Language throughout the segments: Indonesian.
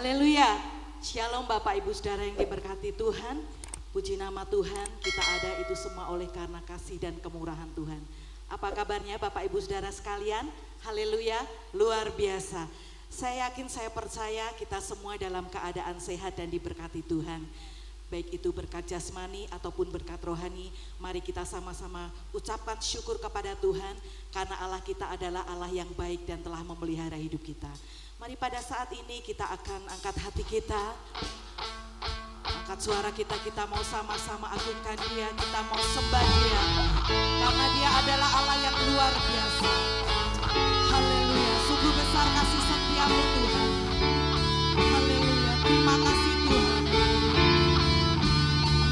Haleluya, Shalom Bapak Ibu Saudara yang diberkati Tuhan. Puji nama Tuhan, kita ada itu semua oleh karena kasih dan kemurahan Tuhan. Apa kabarnya Bapak Ibu Saudara sekalian? Haleluya, luar biasa. Saya yakin, saya percaya kita semua dalam keadaan sehat dan diberkati Tuhan. Baik itu berkat jasmani ataupun berkat rohani, mari kita sama-sama ucapkan syukur kepada Tuhan karena Allah kita adalah Allah yang baik dan telah memelihara hidup kita. Mari pada saat ini kita akan angkat hati kita, angkat suara kita, kita mau sama-sama agungkan Dia, kita mau sembah Dia, karena Dia adalah Allah yang luar biasa. Haleluya, sungguh besar kasih setia-Mu Tuhan. Haleluya, terima kasih Tuhan.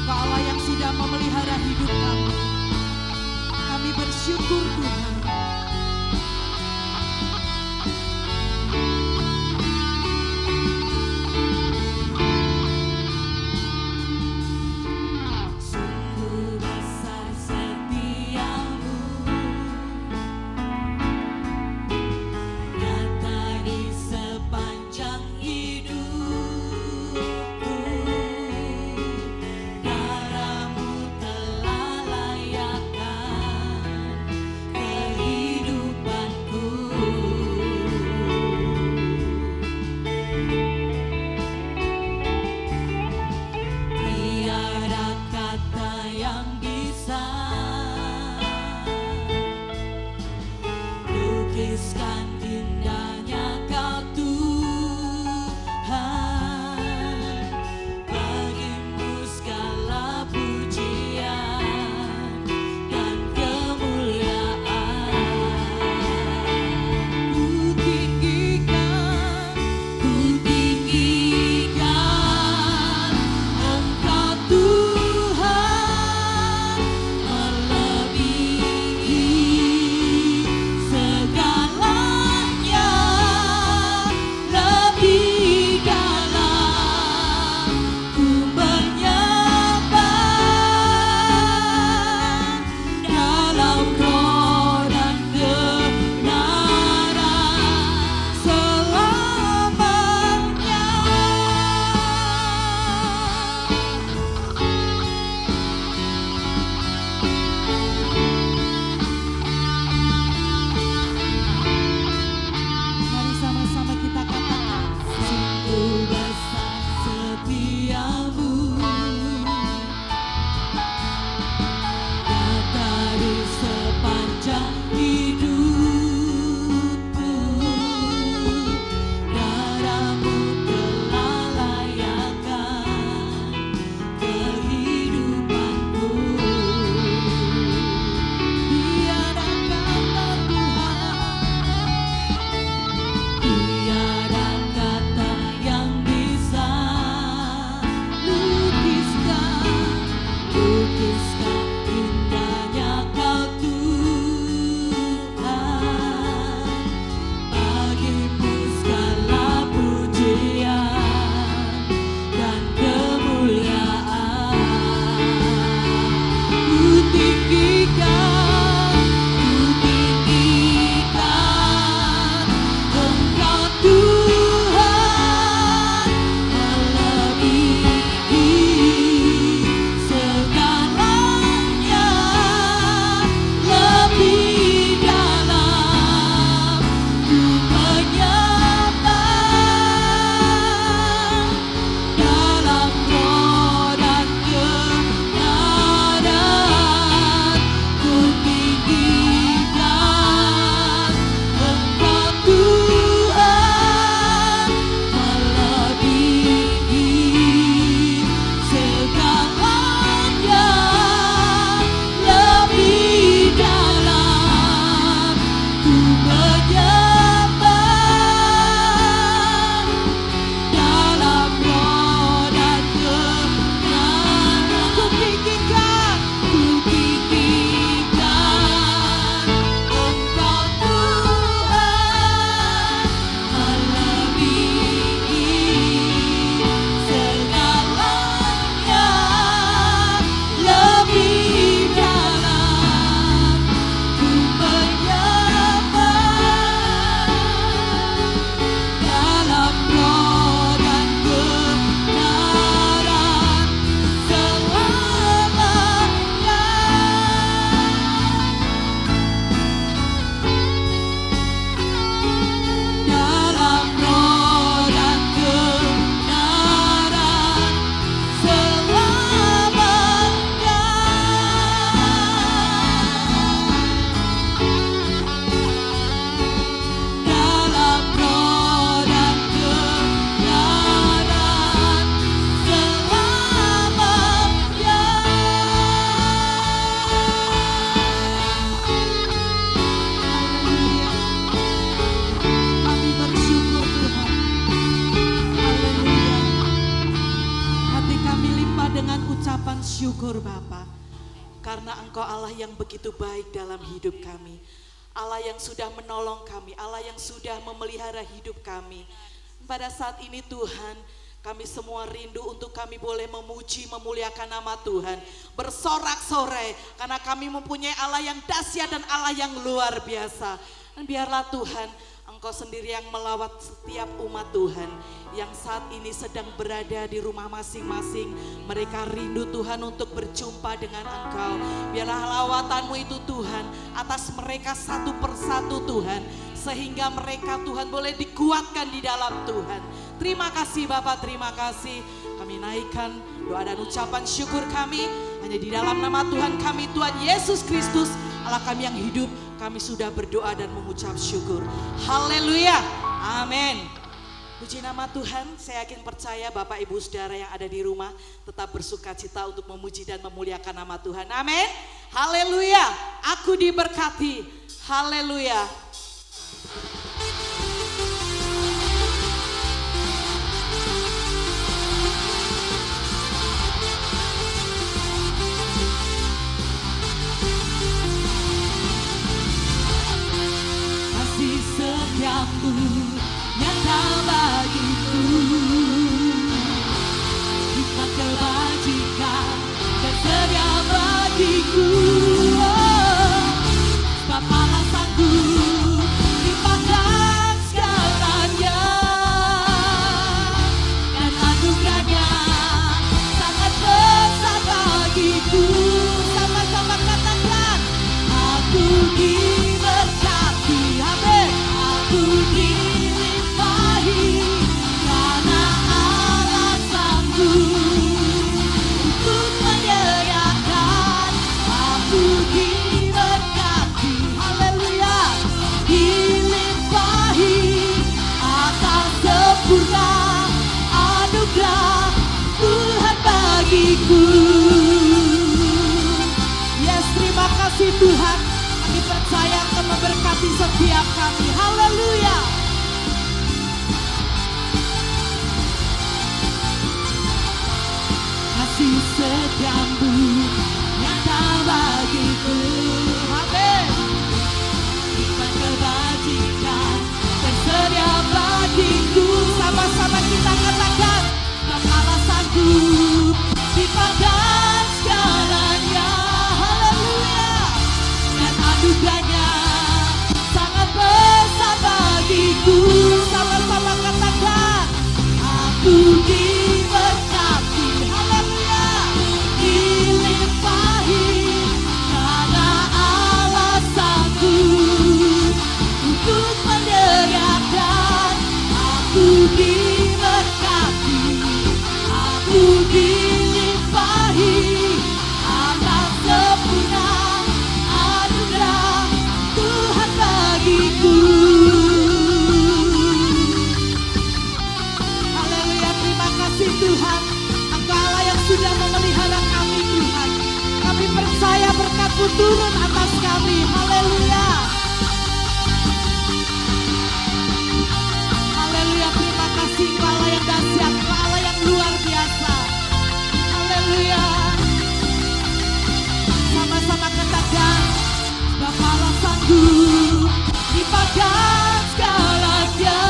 Engkau Allah yang sudah memelihara hidup kami. Kami bersyukur Tuhan. Darah-Mu telah layakkan syukur Bapa, karena Engkau Allah yang begitu baik dalam hidup kami. Allah yang sudah menolong kami, Allah yang sudah memelihara hidup kami. Pada saat ini Tuhan, kami semua rindu untuk kami boleh memuji, memuliakan nama Tuhan. Bersorak-sorai karena kami mempunyai Allah yang dahsyat dan Allah yang luar biasa. Dan biarlah Tuhan, Engkau sendiri yang melawat setiap umat Tuhan yang saat ini sedang berada di rumah masing-masing. Mereka rindu Tuhan untuk berjumpa dengan Engkau. Biarlah lawatan-Mu itu Tuhan atas mereka satu persatu Tuhan, sehingga mereka Tuhan boleh dikuatkan di dalam Tuhan. Terima kasih Bapak, terima kasih. Kami naikkan doa dan ucapan syukur kami hanya di dalam nama Tuhan kami, Tuhan Yesus Kristus, Allah kami yang hidup. Kami sudah berdoa dan mengucap syukur. Haleluya, amin. Puji nama Tuhan. Saya yakin percaya Bapak Ibu Saudara yang ada di rumah tetap bersuka cita untuk memuji dan memuliakan nama Tuhan. Amin. Haleluya. Aku diberkati. Haleluya. Kasih setiamu nyata bagiku, hikmat kebajikan dan setia bagiku. Sebab Allah sanggup limpahkan segalanya, dan anugerahnya sangat besar bagiku. Sama-sama katakan, aku diberkati, amin. Aku dilimpahi karena Allah sanggup untuk menyediakan. Aku diberkati, haleluya, dilimpahi atas sempurna anugerah Tuhan bagiku. Yes, terima kasih Tuhan. Kami percaya akan memberkati setiap kami. Haleluya. Kasih setiamu nyata bagiku, amin. Hikmat kebajikan dan setia bagiku. Sama-sama kita katakan, Allah sanggup limpahkan segalanya, haleluya, dan anugerahnya sangat besar bagiku. Sama-sama katakan, aku diberkati, haleluya, dilimpahi karena Allah sanggup untuk menyediakan. Aku diberkati, aku dilimpahi atas sempurna anugerah Tuhan bagiku. Haleluya, terima kasih Tuhan. Engkau Allah yang sudah memelihara kami Tuhan. Kami percaya berkat-Mu turun atas kami. Haleluya. Haleluya, terima kasih Engkau Allah yang dahsyat, Engkau Allah yang luar biasa. Haleluya. Sama-sama katakan, Bapa Allah sanggup limpahkan segalanya,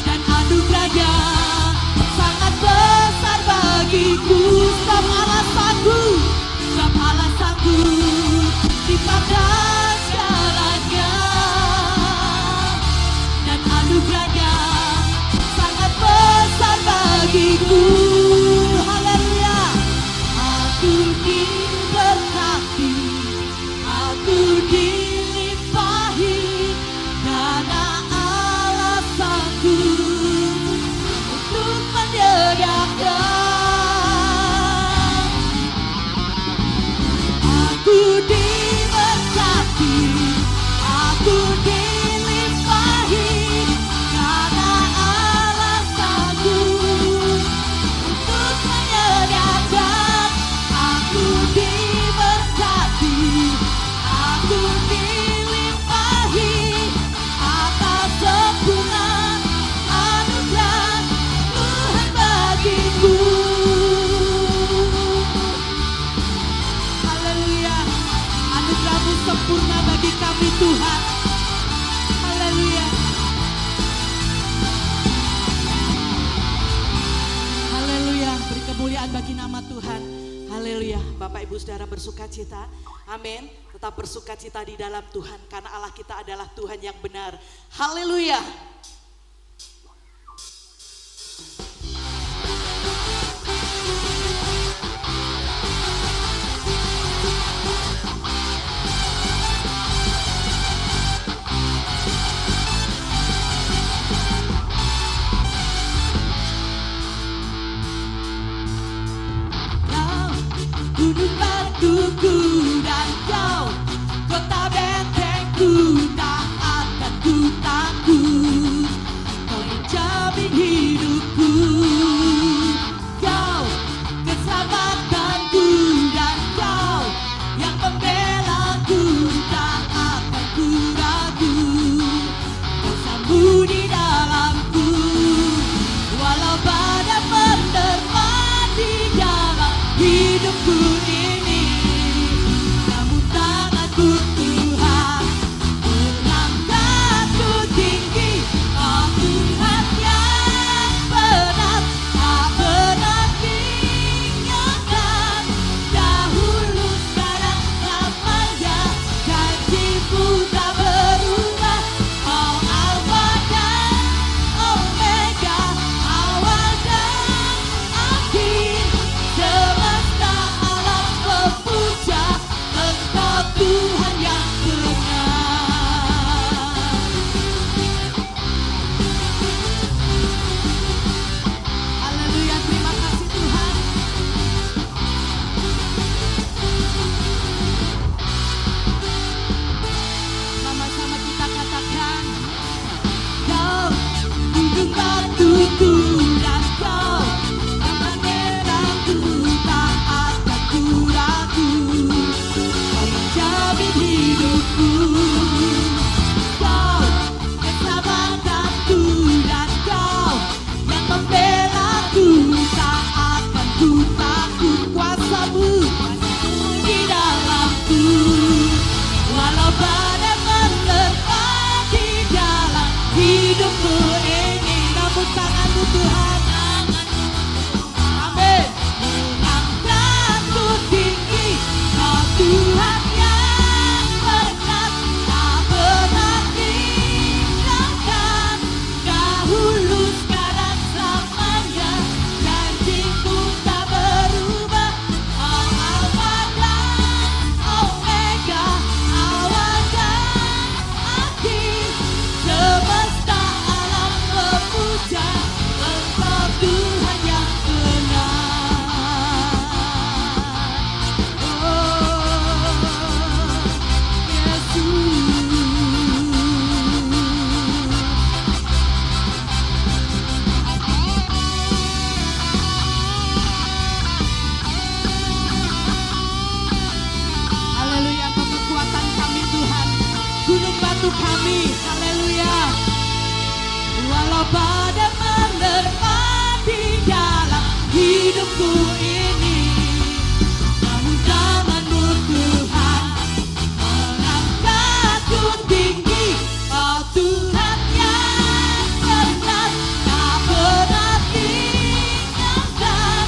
dan anugerahnya sangat besar bagiku. Sebab Allah sanggup, sebab Allah sanggup limpahkan segalanya, dan anugerahnya sangat besar bagiku. Haleluya. Aku diberkati, aku dilimpahi karena Allah sanggup untuk menyediakan. Aku diberkati, aku dilimpahi karena Allah sanggup Haleluya. Bapak Ibu Saudara bersukacita. Amin. Tetap bersukacita di dalam Tuhan karena Allah kita adalah Tuhan yang benar. Haleluya. Gunung batuku dan kau, kota bentengku, tak akan ku takut. Kau yang jamin hidupku, kau keselamatanku, dan kau yang membelaku, tak akan ku ragu. Kau sambut di dalamku, walau badai menerpa di dalam hidupku ini, namun tanganku Tuhan mengangkatku tinggi. Oh Tuhan yang benar, tak pernah tinggalkan. Dahulu, sekarang, lamanya, janji-Mu tak berubah. Oh Alfa dan Omega, awal dan akhir. Semesta alam memuja Engkau Tuhan yang benar. Haleluya, terima kasih Tuhan. Sama-sama kita katakan, Kau gunung batuku dan Kau yang membelaku, tak akan ku ragu. Kau menjamin hidupku, Kau keselamatanku, dan Kau yang membelaku, tak akan ku takut. Kuasa-Mu di dalamku, walau badai menerpa di dalam hidupku ini, namun tangan-Mu Tuhan, amin, mengangkatku tinggi. Kau Tuhan yang benar, tak pernah tinggalkan. Dahulu, sekarang, selamanya, janji-Mu tak berubah. Oh Alfa dan Omega, awal dan akhir. Semesta alam memuja Engkau Tuhan yang benar. Oh Yesus. Haleluya, Engkau kekuatan kami Tuhan, gunung batu kami. Haleluya. Walau badai menerpa di dalam hidupku ini, namun tangan-Mu Tuhan mengangkatku tinggi. Oh Tuhan yang benar, tak pernah tinggalkan.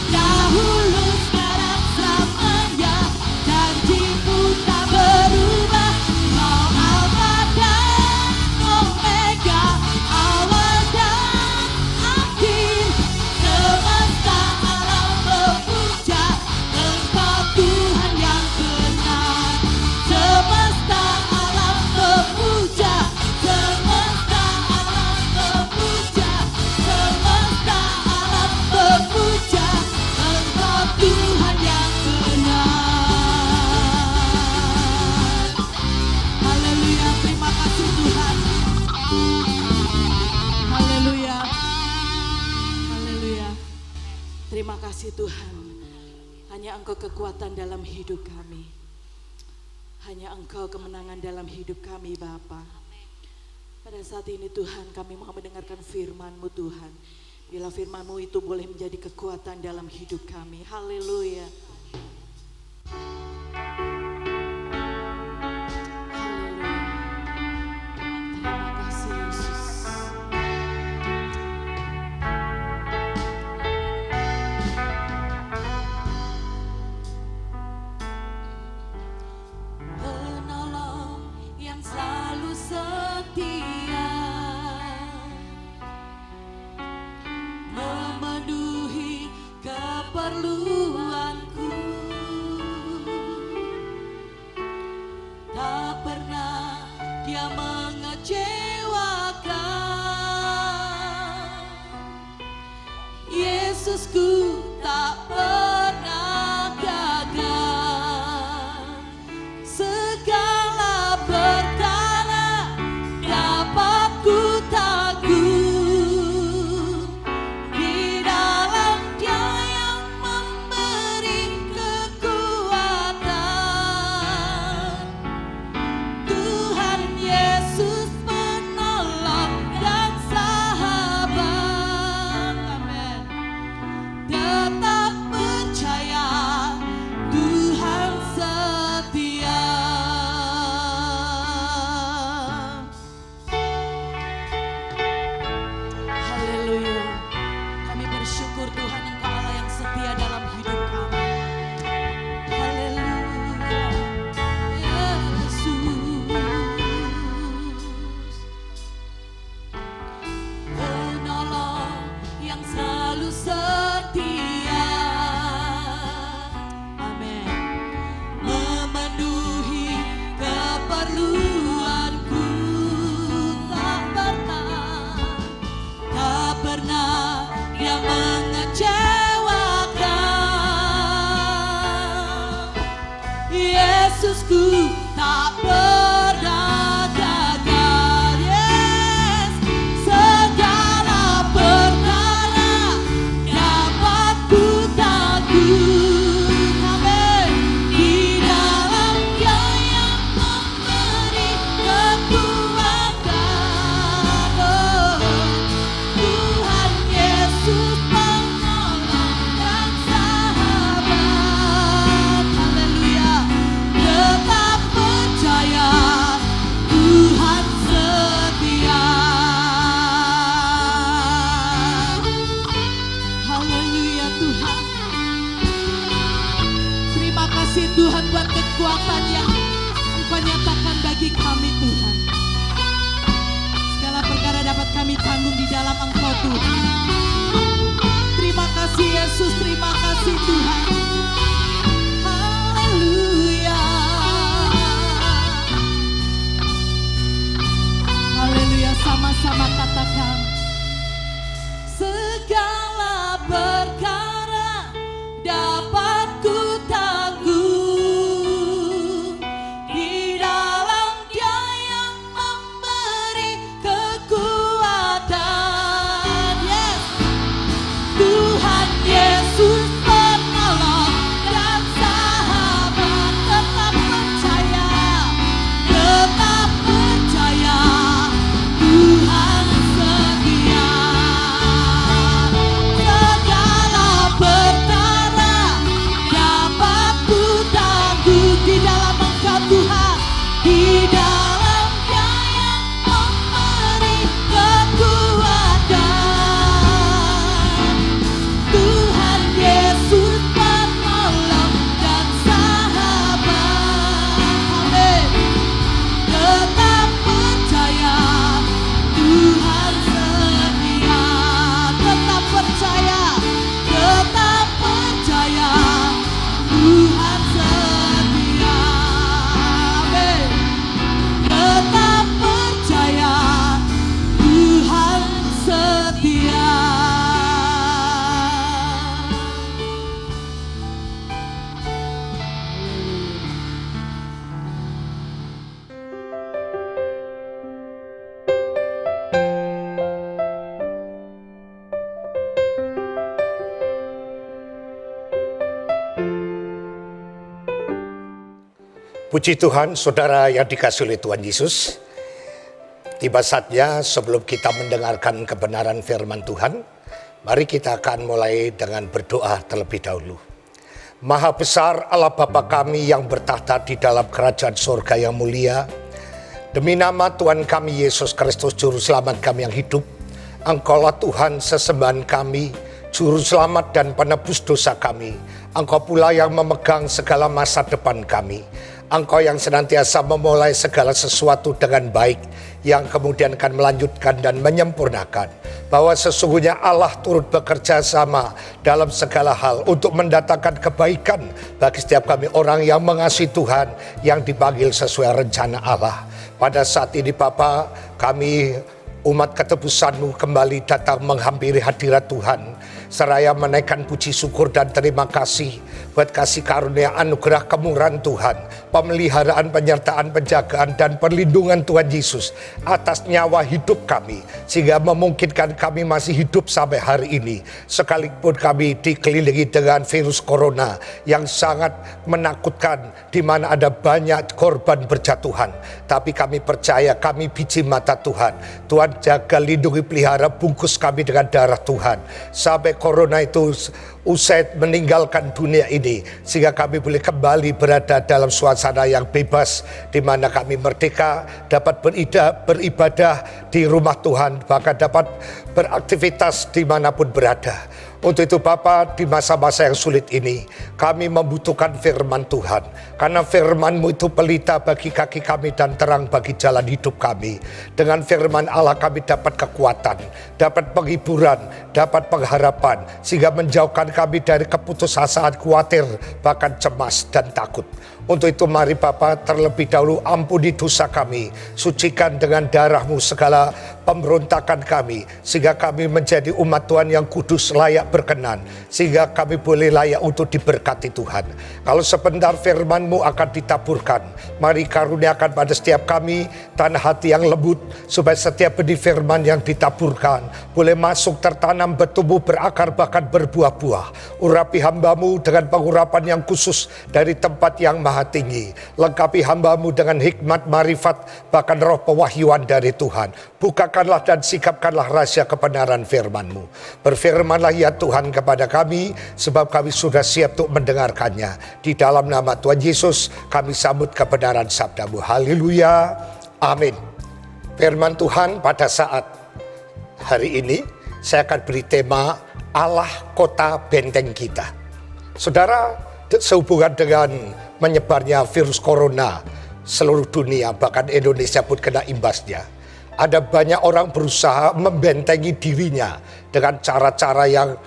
Dahulu, sekarang, selamanya, janji-Mu tak berubah. Oh Alfa dan Omega, awal dan akhir. Semesta alam memuja Engkau Tuhan yang benar. Semesta alam memuja, semesta alam memuja, semesta alam memuja Engkau Tuhan yang benar. Haleluya, terima kasih Tuhan. Haleluya. Haleluya. Terima kasih Tuhan. Hanya Engkau kekuatan dalam hidup kami. Hanya Engkau kemenangan dalam hidup kami Bapa. Pada saat ini Tuhan, kami mau mendengarkan firman-Mu Tuhan. Bila firman-Mu itu boleh menjadi kekuatan dalam hidup kami. Haleluya. Haleluya. Terima kasih Yesus. Yesusku tak pernah gagal. Yes, segala perkara dapat ku tanggung. Amin. Di dalam Dia yang memberi kekuatan. Oh, Tuhan Yesus penolong dan sahabat. Haleluya. Tetap percaya Tuhan setia. Haleluya Tuhan. Terima kasih Tuhan buat kekuatan yang Engkau nyatakan bagi kami Tuhan. Segala perkara dapat kami tanggung di dalam Engkau Tuhan. Terima kasih Yesus, terima kasih Tuhan. Haleluya. Haleluya, sama-sama katakan. Segala perkara dapat ku tanggung di dalam Dia yang memberi kekuatan. Yes, Tuhan Yesus penolong dan sahabat. Tetap percaya Tuhan setia. Segala perkara dapat ku tanggung di dalam Engkau Tuhan. Di dalam Dia yang memberi kekuatan. Tuhan Yesus penolong dan sahabat. Amin. Tetap percaya Tuhan setia. Tetap percaya Tuhan setia. Amin. Tetap percaya Tuhan setia. Puji Tuhan, saudara yang dikasihi oleh Tuhan Yesus. Tiba saatnya sebelum kita mendengarkan kebenaran firman Tuhan, mari kita akan mulai dengan berdoa terlebih dahulu. Maha besar Allah Bapa kami yang bertahta di dalam kerajaan surga yang mulia, demi nama Tuhan kami Yesus Kristus Juru Selamat kami yang hidup, Engkaulah Tuhan sesembahan kami, Juru Selamat dan penebus dosa kami. Engkau pula yang memegang segala masa depan kami. Engkau yang senantiasa memulai segala sesuatu dengan baik, yang kemudian akan melanjutkan dan menyempurnakan. Bahwa sesungguhnya Allah turut bekerja sama dalam segala hal untuk mendatangkan kebaikan bagi setiap kami orang yang mengasihi Tuhan, yang dipanggil sesuai rencana Allah. Pada saat ini Bapa, kami umat ketebusan-Mu kembali datang menghampiri hadirat Tuhan, seraya menaikkan puji syukur dan terima kasih buat kasih karunia anugerah kemurahan Tuhan, pemeliharaan, penyertaan, penjagaan, dan perlindungan Tuhan Yesus atas nyawa hidup kami, sehingga memungkinkan kami masih hidup sampai hari ini, sekalipun kami dikelilingi dengan virus corona yang sangat menakutkan, di mana ada banyak korban berjatuhan. Tapi kami percaya, kami biji mata Tuhan. Tuhan jaga, lindungi, pelihara, bungkus kami dengan darah Tuhan, sampai corona itu usai meninggalkan dunia ini, sehingga kami boleh kembali berada dalam suasana yang bebas, di mana kami merdeka, dapat beribadah di rumah Tuhan, bahkan dapat beraktivitas dimanapun berada. Untuk itu Bapa, di masa-masa yang sulit ini, kami membutuhkan firman Tuhan. Karena firman-Mu itu pelita bagi kaki kami dan terang bagi jalan hidup kami. Dengan firman Allah kami dapat kekuatan, dapat penghiburan, dapat pengharapan, sehingga menjauhkan kami dari keputusasaan, khawatir, bahkan cemas dan takut. Untuk itu mari Bapa, terlebih dahulu ampuni dosa kami, sucikan dengan darah-Mu segala pemberontakan kami, sehingga kami menjadi umat Tuhan yang kudus, layak berkenan, sehingga kami boleh layak untuk diberkati Tuhan. Kalau sebentar firman-Mu akan ditaburkan, mari karuniakan pada setiap kami tanah hati yang lembut, supaya setiap benih firman yang ditaburkan boleh masuk, tertanam, bertumbuh, berakar, bahkan berbuah-buah. Urapi hamba-Mu dengan pengurapan yang khusus dari tempat yang maha tinggi. Lengkapi hamba-Mu dengan hikmat, marifat, bahkan roh pewahyuan dari Tuhan. Bukakanlah dan sikapkanlah rahasia kebenaran firman-Mu. Berfirmanlah ya Tuhan kepada kami, sebab kami sudah siap untuk mendengarkannya. Di dalam nama Tuhan Yesus kami sambut kebenaran sabda-Mu. Haleluya, amin. Firman Tuhan pada saat hari ini, saya akan beri tema Allah kota benteng kita. Saudara, sehubungan dengan menyebarnya virus corona seluruh dunia, bahkan Indonesia pun kena imbasnya. Ada banyak orang berusaha membentengi dirinya dengan cara-cara yang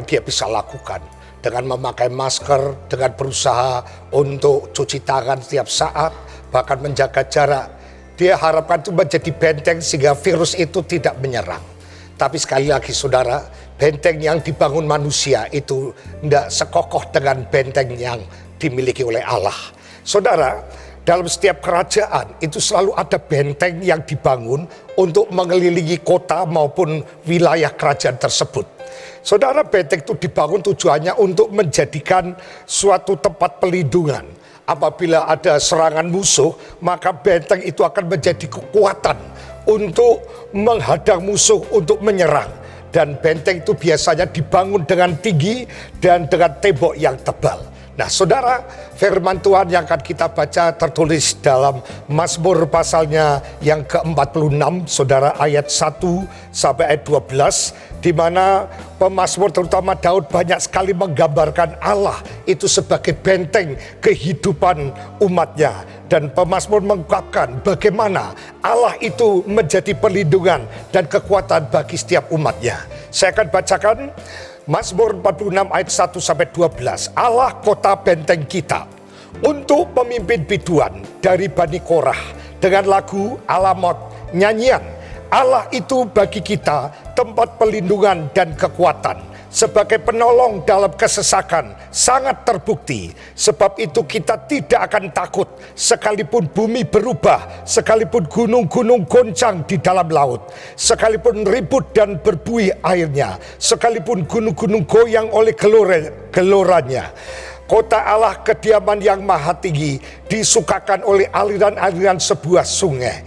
dia bisa lakukan. Dengan memakai masker, dengan berusaha untuk cuci tangan setiap saat, bahkan menjaga jarak. Dia harapkan itu menjadi benteng sehingga virus itu tidak menyerang. Tapi sekali lagi saudara, benteng yang dibangun manusia itu tidak sekokoh dengan benteng yang dimiliki oleh Allah. Saudara, dalam setiap kerajaan itu selalu ada benteng yang dibangun untuk mengelilingi kota maupun wilayah kerajaan tersebut. Saudara, benteng itu dibangun tujuannya untuk menjadikan suatu tempat pelindungan. Apabila ada serangan musuh, maka benteng itu akan menjadi kekuatan untuk menghadang musuh untuk menyerang. Dan benteng itu biasanya dibangun dengan tinggi dan dengan tembok yang tebal. Nah saudara, firman Tuhan yang akan kita baca tertulis dalam Mazmur pasalnya yang ke-46, saudara, ayat 1 sampai ayat 12, di mana pemazmur terutama Daud banyak sekali menggambarkan Allah itu sebagai benteng kehidupan umatnya. Dan pemazmur mengungkapkan bagaimana Allah itu menjadi perlindungan dan kekuatan bagi setiap umatnya. Saya akan bacakan Mazmur 46 ayat 1 sampai 12. Allah kota benteng kita. Untuk pemimpin biduan dari Bani Korah dengan lagu Alamot, nyanyian. Allah itu bagi kita tempat perlindungan dan kekuatan. Sebagai penolong dalam kesesakan sangat terbukti. Sebab itu kita tidak akan takut sekalipun bumi berubah, sekalipun gunung-gunung goncang di dalam laut, sekalipun ribut dan berbuih airnya, sekalipun gunung-gunung goyang oleh geloranya. Kota Allah kediaman yang maha tinggi, disukakan oleh aliran-aliran sebuah sungai.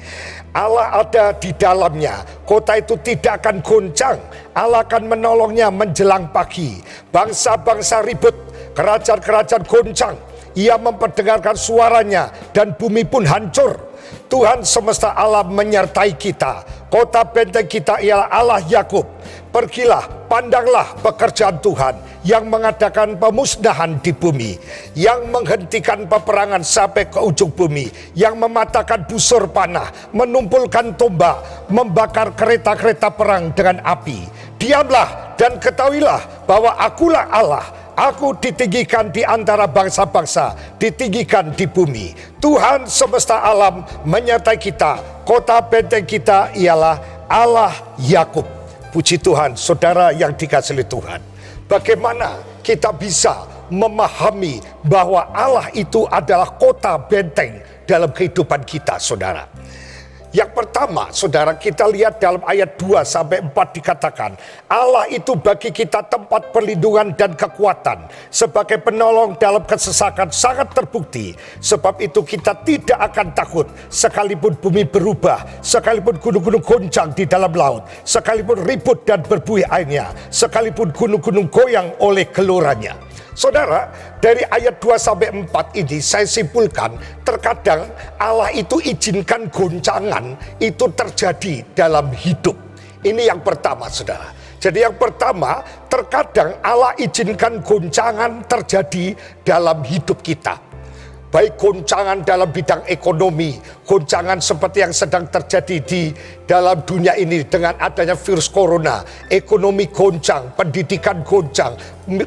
Allah ada di dalamnya, kota itu tidak akan goncang. Allah akan menolongnya menjelang pagi. Bangsa-bangsa ribut, kerajaan-kerajaan goncang. Ia memperdengarkan suaranya dan bumi pun hancur. Tuhan semesta alam menyertai kita. Kota benteng kita ialah Allah Yakub. Pergilah, pandanglah pekerjaan Tuhan yang mengadakan pemusnahan di bumi, yang menghentikan peperangan sampai ke ujung bumi, yang mematahkan busur panah, menumpulkan tombak, membakar kereta-kereta perang dengan api. Diamlah dan ketahuilah bahwa akulah Allah. Aku ditinggikan di antara bangsa-bangsa, ditinggikan di bumi. Tuhan semesta alam menyertai kita. Kota benteng kita ialah Allah Yakub. Puji Tuhan, saudara yang dikasihi Tuhan. Bagaimana kita bisa memahami bahwa Allah itu adalah kota benteng dalam kehidupan kita, saudara? Yang pertama, saudara, kita lihat dalam ayat 2 sampai 4 dikatakan, Allah itu bagi kita tempat perlindungan dan kekuatan, sebagai penolong dalam kesesakan sangat terbukti. Sebab itu kita tidak akan takut, sekalipun bumi berubah, sekalipun gunung-gunung goncang di dalam laut, sekalipun ribut dan berbuih airnya, sekalipun gunung-gunung goyang oleh geloranya. Saudara, dari ayat 2 sampai 4 ini saya simpulkan, terkadang Allah itu izinkan goncangan itu terjadi dalam hidup. Ini yang pertama, saudara. Jadi yang pertama, terkadang Allah izinkan goncangan terjadi dalam hidup kita. Baik goncangan dalam bidang ekonomi, goncangan seperti yang sedang terjadi di dalam dunia ini dengan adanya virus corona, ekonomi goncang, pendidikan goncang,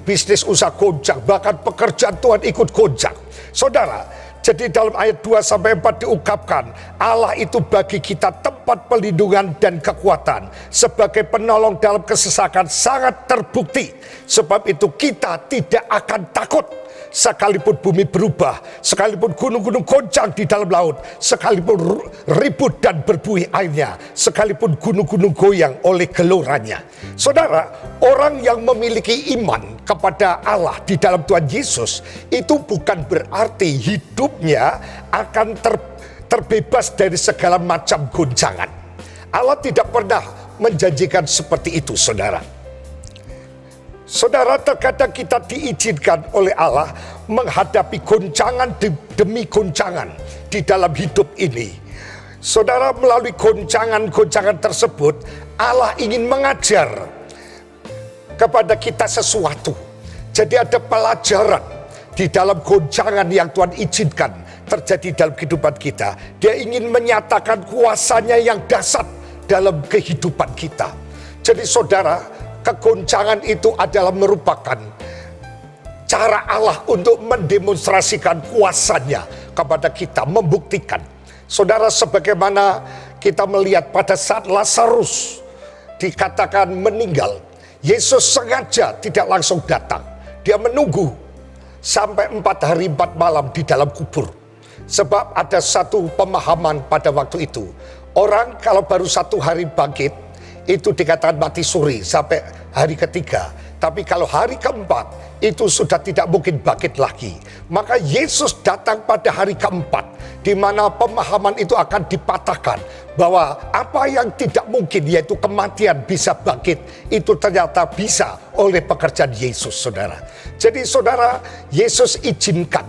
bisnis usaha goncang, bahkan pekerjaan Tuhan ikut goncang. Saudara, Jadi dalam ayat 2-4 diungkapkan, Allah itu bagi kita tempat perlindungan dan kekuatan. Sebagai penolong dalam kesesakan sangat terbukti. Sebab itu kita tidak akan takut. Sekalipun bumi berubah, sekalipun gunung-gunung goncang di dalam laut, sekalipun ribut dan berbuih airnya, sekalipun gunung-gunung goyang oleh gelorannya. Saudara, orang yang memiliki iman kepada Allah di dalam Tuhan Yesus, itu bukan berarti hidupnya akan terbebas dari segala macam goncangan. Allah tidak pernah menjanjikan seperti itu, saudara. Saudara, terkadang kita diizinkan oleh Allah menghadapi goncangan demi goncangan di dalam hidup ini. Saudara, melalui goncangan-goncangan tersebut, Allah ingin mengajar kepada kita sesuatu. Jadi ada pelajaran di dalam goncangan yang Tuhan izinkan terjadi dalam kehidupan kita. Dia ingin menyatakan kuasanya yang dahsyat dalam kehidupan kita. Jadi saudara, kegoncangan itu adalah merupakan cara Allah untuk mendemonstrasikan kuasanya kepada kita, membuktikan. Saudara, sebagaimana kita melihat pada saat Lazarus dikatakan meninggal, Yesus sengaja tidak langsung datang. Dia menunggu sampai 4 hari 4 malam di dalam kubur. Sebab ada satu pemahaman pada waktu itu. Orang kalau baru 1 hari bangkit, itu dikatakan mati suri sampai hari ketiga. Tapi kalau hari keempat, itu sudah tidak mungkin bangkit lagi. Maka Yesus datang pada hari keempat, di mana pemahaman itu akan dipatahkan. Bahwa apa yang tidak mungkin, yaitu kematian bisa bangkit, itu ternyata bisa oleh pekerjaan Yesus, saudara. Jadi saudara, Yesus izinkan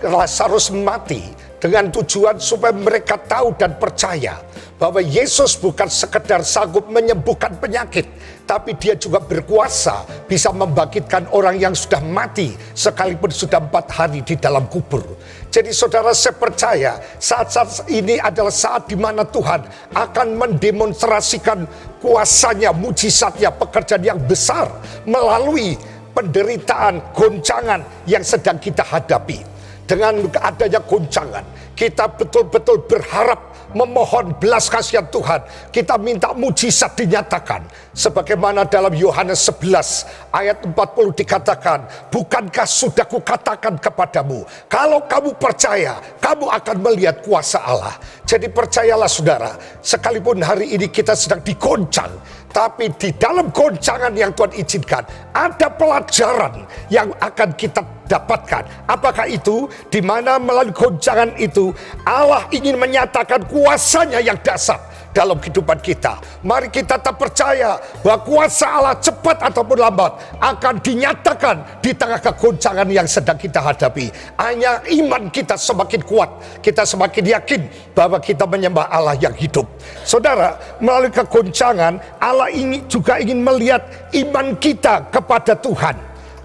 Lazarus mati dengan tujuan supaya mereka tahu dan percaya bahwa Yesus bukan sekedar sanggup menyembuhkan penyakit, tapi dia juga berkuasa bisa membangkitkan orang yang sudah mati sekalipun sudah 4 hari di dalam kubur. Jadi saudara, saya percaya saat-saat ini adalah saat di mana Tuhan akan mendemonstrasikan kuasanya, mujizatnya, pekerjaan yang besar melalui penderitaan, goncangan yang sedang kita hadapi. Dengan adanya goncangan, kita betul-betul berharap memohon belas kasihan Tuhan. Kita minta mujizat dinyatakan. Sebagaimana dalam Yohanes 11 ayat 40 dikatakan, bukankah sudah kukatakan kepadamu, kalau kamu percaya, kamu akan melihat kuasa Allah. Jadi percayalah saudara, sekalipun hari ini kita sedang digoncang, tapi di dalam goncangan yang Tuhan izinkan, ada pelajaran yang akan kita dapatkan. Apakah itu? Di mana melalui goncangan itu Allah ingin menyatakan kuasanya yang dahsyat dalam kehidupan kita. Mari kita tetap percaya bahwa kuasa Allah cepat ataupun lambat akan dinyatakan di tengah kegoncangan yang sedang kita hadapi. Hanya iman kita semakin kuat, kita semakin yakin bahwa kita menyembah Allah yang hidup. Saudara, melalui kegoncangan Allah juga ingin melihat iman kita kepada Tuhan.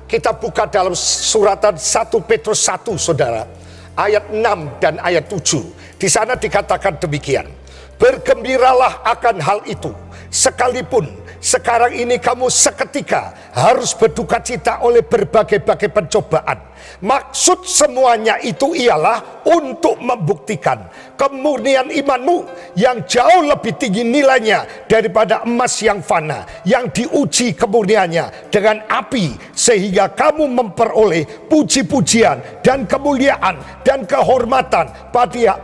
Kita buka dalam suratan 1 Petrus 1, saudara, ayat 6 dan ayat 7. Di sana dikatakan demikian. Bergembiralah akan hal itu, sekalipun sekarang ini kamu seketika harus berduka cita oleh berbagai-bagai pencobaan. Maksud semuanya itu ialah untuk membuktikan kemurnian imanmu yang jauh lebih tinggi nilainya daripada emas yang fana, yang diuji kemurniannya dengan api, sehingga kamu memperoleh puji-pujian dan kemuliaan dan kehormatan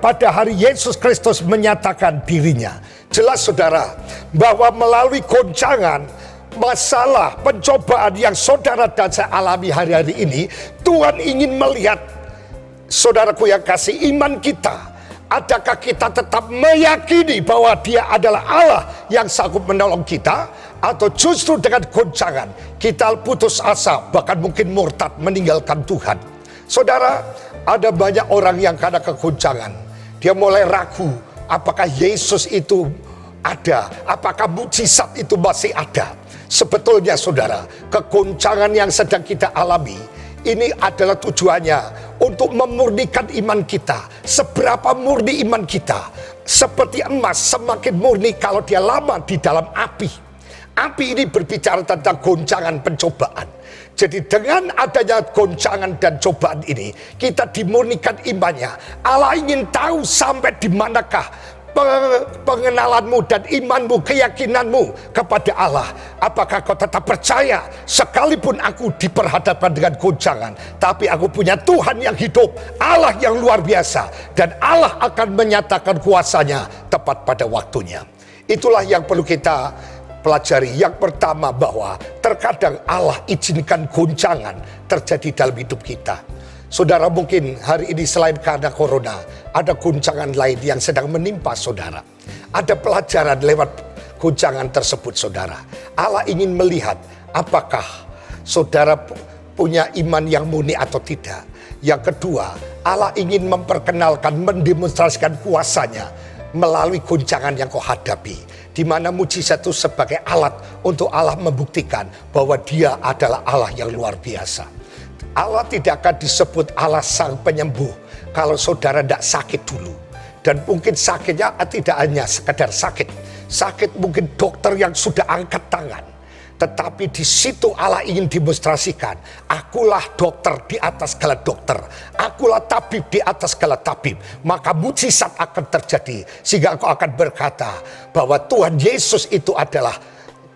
pada hari Yesus Kristus menyatakan dirinya. Jelas saudara, bahwa melalui goncangan, masalah, pencobaan yang saudara dan saya alami hari-hari ini, Tuhan ingin melihat, saudaraku yang kasih, iman kita. Adakah kita tetap meyakini bahwa Dia adalah Allah yang sanggup menolong kita, atau justru dengan goncangan kita putus asa, bahkan mungkin murtad meninggalkan Tuhan. Saudara, ada banyak orang yang karena kegoncangan, dia mulai ragu, apakah Yesus itu ada, apakah mujizat itu masih ada. Sebetulnya saudara, kegoncangan yang sedang kita alami ini adalah tujuannya untuk memurnikan iman kita. Seberapa murni iman kita? Seperti emas, semakin murni kalau dia lama di dalam api. Api ini berbicara tentang goncangan pencobaan. Jadi dengan adanya goncangan dan cobaan ini, kita dimurnikan imannya. Allah ingin tahu sampai di manakah pengenalanmu dan imanmu, keyakinanmu kepada Allah. Apakah kau tetap percaya sekalipun aku diperhadapkan dengan goncangan, tapi aku punya Tuhan yang hidup, Allah yang luar biasa, dan Allah akan menyatakan kuasanya tepat pada waktunya. Itulah yang perlu kita pelajari. Yang pertama, bahwa terkadang Allah izinkan goncangan terjadi dalam hidup kita. Saudara, mungkin hari ini selain karena corona, ada goncangan lain yang sedang menimpa saudara. Ada pelajaran lewat goncangan tersebut, saudara. Allah ingin melihat apakah saudara punya iman yang murni atau tidak. Yang kedua, Allah ingin memperkenalkan, mendemonstrasikan kuasanya melalui goncangan yang kau hadapi, di mana mujizat itu sebagai alat untuk Allah membuktikan bahwa Dia adalah Allah yang luar biasa. Allah tidak akan disebut Allah sang penyembuh kalau saudara tidak sakit dulu. Dan mungkin sakitnya tidak hanya sekedar sakit. Sakit mungkin dokter yang sudah angkat tangan. Tetapi di situ Allah ingin demonstrasikan, akulah dokter di atas segala dokter, akulah tabib di atas segala tabib. Maka mujizat akan terjadi, sehingga engkau akan berkata bahwa Tuhan Yesus itu adalah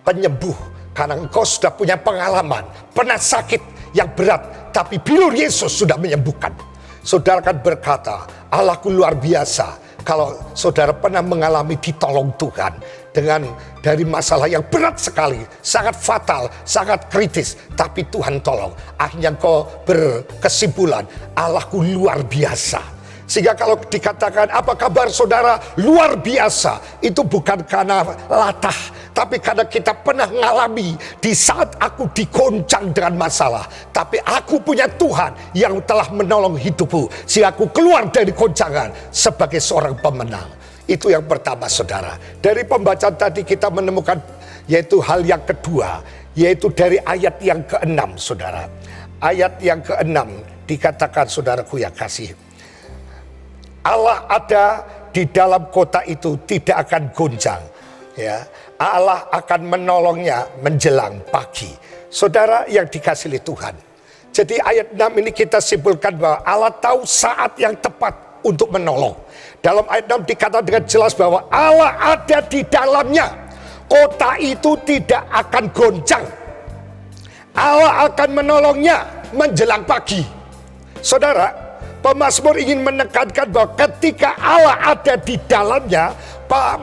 penyembuh. Karena engkau sudah punya pengalaman, pernah sakit yang berat, tapi bilur Yesus sudah menyembuhkan. Saudara akan berkata, Allahku luar biasa. Kalau saudara pernah mengalami ditolong Tuhan dengan dari masalah yang berat sekali, sangat fatal, sangat kritis, tapi Tuhan tolong. Akhirnya kau berkesimpulan, Allahku luar biasa. Sehingga kalau dikatakan apa kabar saudara luar biasa, itu bukan karena latah, tapi karena kita pernah mengalami di saat aku digoncang dengan masalah. Tapi aku punya Tuhan yang telah menolong hidupku, sehingga aku keluar dari goncangan sebagai seorang pemenang. Itu yang pertama, saudara. Dari pembacaan tadi kita menemukan yaitu hal yang kedua, yaitu dari ayat yang ke-6, saudara. Ayat yang ke-6 dikatakan, saudaraku yang kasih, Allah ada di dalam kota itu, tidak akan goncang. Ya, Allah akan menolongnya menjelang pagi. Saudara yang dikasihi Tuhan. Jadi ayat 6 ini kita simpulkan bahwa Allah tahu saat yang tepat untuk menolong. Dalam ayat 6 dikatakan dengan jelas bahwa Allah ada di dalamnya. Kota itu tidak akan goncang. Allah akan menolongnya menjelang pagi. Saudara, pemazmur ingin menekankan bahwa ketika Allah ada di dalamnya,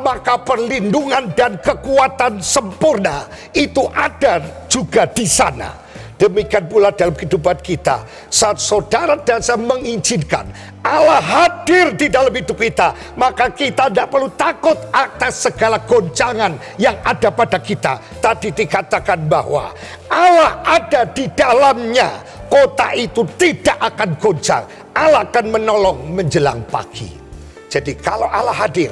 maka perlindungan dan kekuatan sempurna itu ada juga di sana. Demikian pula dalam kehidupan kita, saat saudara dan saya mengizinkan Allah hadir di dalam hidup kita, maka kita tidak perlu takut atas segala goncangan yang ada pada kita. Tadi dikatakan bahwa Allah ada di dalamnya, kota itu tidak akan goncang. Allah akan menolong menjelang pagi. Jadi kalau Allah hadir,